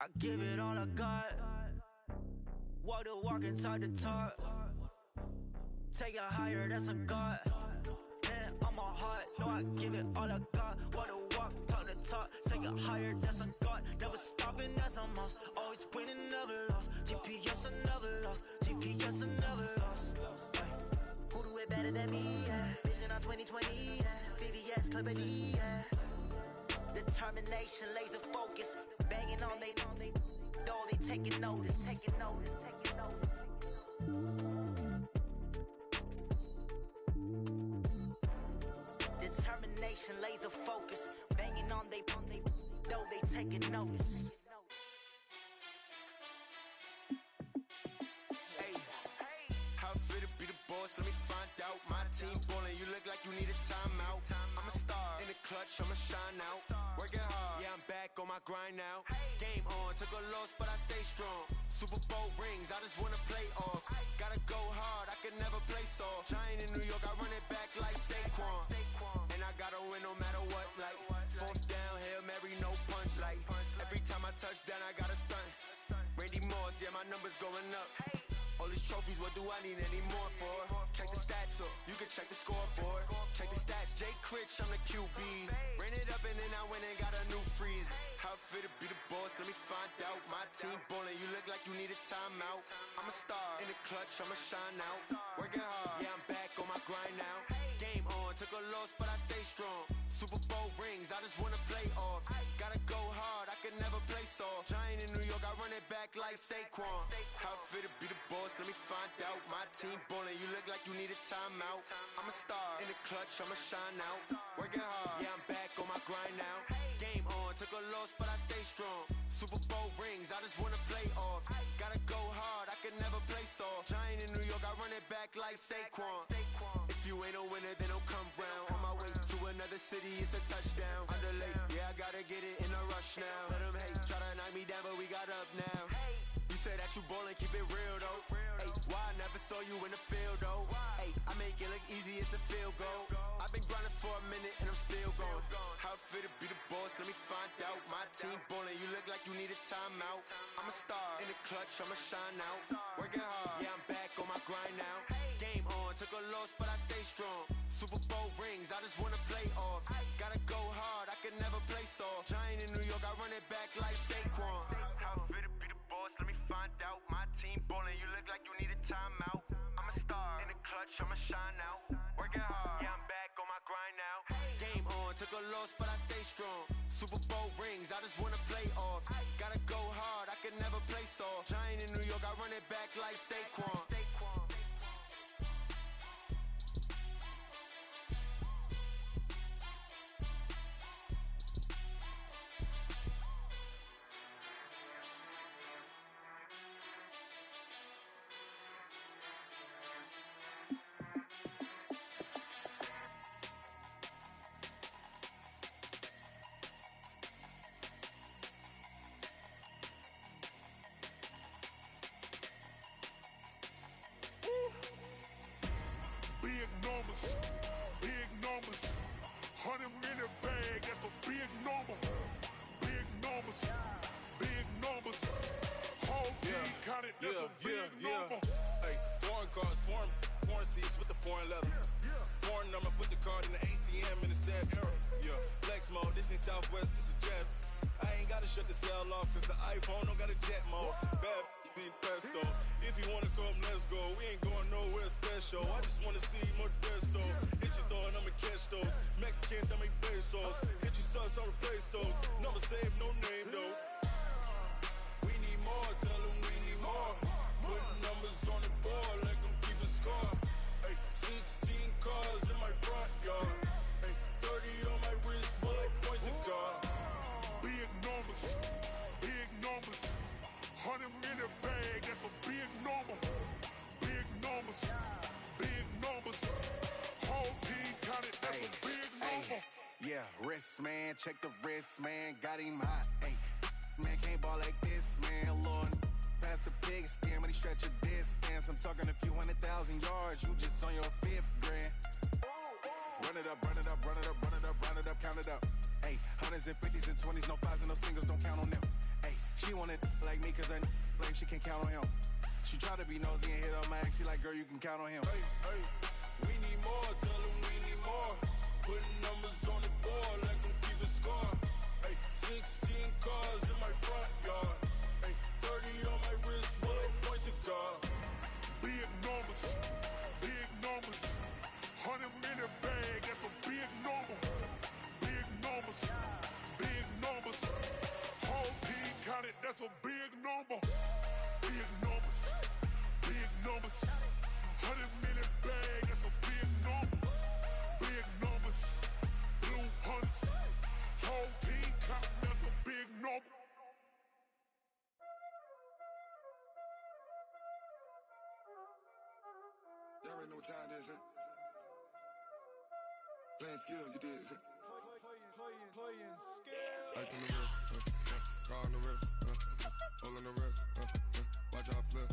I give it all I got. Walk the walk and talk the talk. Take it higher, that's a God. Hand on my heart, no, I give it all I got. Walk the walk, talk the talk. Take it higher, that's a God. Never stopping, that's a must. Always winning, never lost. GPS, I never lost. GPS, I never lost. Who do it better than me? Yeah. Vision on 2020. Yeah. VVS, Clipper D. Yeah. Determination, laser focus. Banging on they door, they taking notice. Taking notice, taking notice. Determination, laser focus. Banging on they door, they taking notice. How fit to be the boss? Let me find out. My team ballin', you look like you need a timeout. I'm a star in the clutch, I'ma shine out. Working hard, yeah, I'm back on my grind now. Game on, took a loss, but I stay strong. Super Bowl rings, I just wanna play off. Gotta go hard, I can never play soft. Giant in New York, I run it back like Saquon. And I gotta win no matter what, like. Fourth down, Hail Mary, no punch, like. Every time I touch down, I gotta stunt. Randy Moss, yeah, my numbers going up. All these trophies, what do I need any more for? Check the stats up, you can check the scoreboard. Check the stats, Jay Critch, I'm the QB. Ran it up and then I went and got a new freeze. How fit to be the boss, let me find out. My team ballin', you look like you need a timeout. I'm a star in the clutch, I'ma shine out. Working hard, yeah, I'm back on my grind now. Game on, took a loss, but I stay strong. Super Bowl rings, I just wanna play off. Gotta go hard, I can never play soft. Giant in New York, I run it back like Saquon. How fit to be the boss, let me find out. My team ballin', you look like you need a timeout. I'm a star in the clutch, I'ma shine out. Working hard, yeah, I'm back on my grind now. Game on, took a loss, but I stay strong. Super Bowl rings, I just wanna play off. Gotta go hard, I can never play soft. Giant in New York, I run it back like Saquon. If you ain't a winner, then don't come round. On my way to another city, it's a touchdown. Underlay, yeah, I gotta get it in a rush now. Let them hate, try to knock me down, but we got up now. You say that you ballin', keep it real though. Ay, why I never saw you in the field though? Ay, I make it look easy, it's a field goal. I've been grinding for a minute and I'm still going. How fit to be the boss, let me find out. My my team ballin', you look like you need a timeout. I'm a star, in the clutch, I'ma shine out. Working hard, yeah, I'm back on my grind now. Game on, took a loss, but I stay strong. Super Bowl rings, I just wanna play off. Gotta go hard, I can never play soft. Giant in New York, I run it back like Saquon. How fit to be the boss, let me find out. My team ballin', you look like you need a timeout. I'm a star, in the clutch, I'ma shine out. Working hard, yeah, I'm back on my grind now. Game on, took a loss, but I stay strong. Super Bowl rings, I just wanna play off. Gotta go hard, I can never play soft. Giant in New York, I run it back like Saquon. Big numbers, 100 minute bag, that's a big number. Big numbers, whole team counted, that's a big number. Hey, foreign cars, foreign seats with the foreign leather. Foreign number, put the card in the ATM in the sad era. Yeah, flex mode, this ain't Southwest, this is jet. I ain't gotta shut the cell off, cause the iPhone don't got a jet mode. Bad being pesto. If you wanna come, let's go. We ain't going nowhere special. I just wanna see Modesto. Hit your thought, I'ma catch those. Mexican, I make pesos. Hit your sus, I'll replace those. Number save, no name though. We need more, tell them we need more. Putting numbers on the board like I'm keeping score. Hey, 16 cars in my front yard. Hey, 30 on my wrist, boy, point to God. Big numbers, 100 minute bag, that's a big number. Big numbers, whole team counted, that's a big number. Yeah, wrist man, check the wrist man, got him hot. Ay, man can't ball like this, man. Lord, past the pig skin when he stretch a distance. I'm talking a few 100,000 yards, you just on your 5th grand. Run it up, count it up. Ay, hundreds and 50s and 20s, no 5s and no singles, don't count on them. Ay, she want it like me, cause I blame she can't count on him. She try to be nosy and hit up my ex, she like, girl, you can count on him. Hey, we need more, tell them we need more. Putting numbers on the board like I'm keeping score. Hey, 16 cars in my front yard. Hey, 30 on my wrist, boy, point to God. Big numbers, 100 minute bag, that's a big number. Big numbers, whole team counted, that's a big number. Big numbers, 100 minute bag, that's a big number. Big numbers, blue hunts, whole team counting, that's a big number. Y'all already know what time it is, huh? Playing skills, you did. Playing skills. Ice on the wrist, car on the wrist, hole in the wrist, watch how I flip,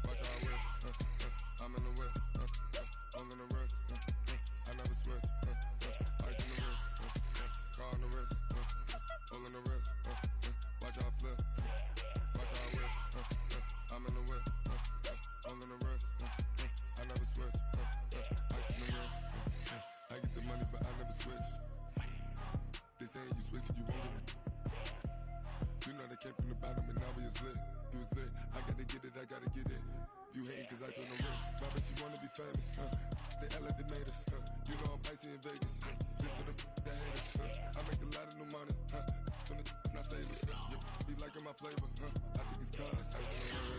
watch how I whip, I'm in the whip, hole in the wrist, I never switch, ice on the wrist, car on the wrist, hole in the wrist, watch how I flip, watch how I whip, I'm in the whip, hole in the wrist, I never switch, ice on the wrist, I get the money but I never switch. They saying you switch, you won't get it. You know they came from the bottom and now we is lit. You was lit, I gotta get it, I gotta get it. You hating cause I on the wrist. My bitch, you wanna be famous, They act like they made us, You know I'm icy in Vegas, This for the that hate us, I make a lot of new money, When the not saving, be liking my flavor, I think it's cause ice on the wrist.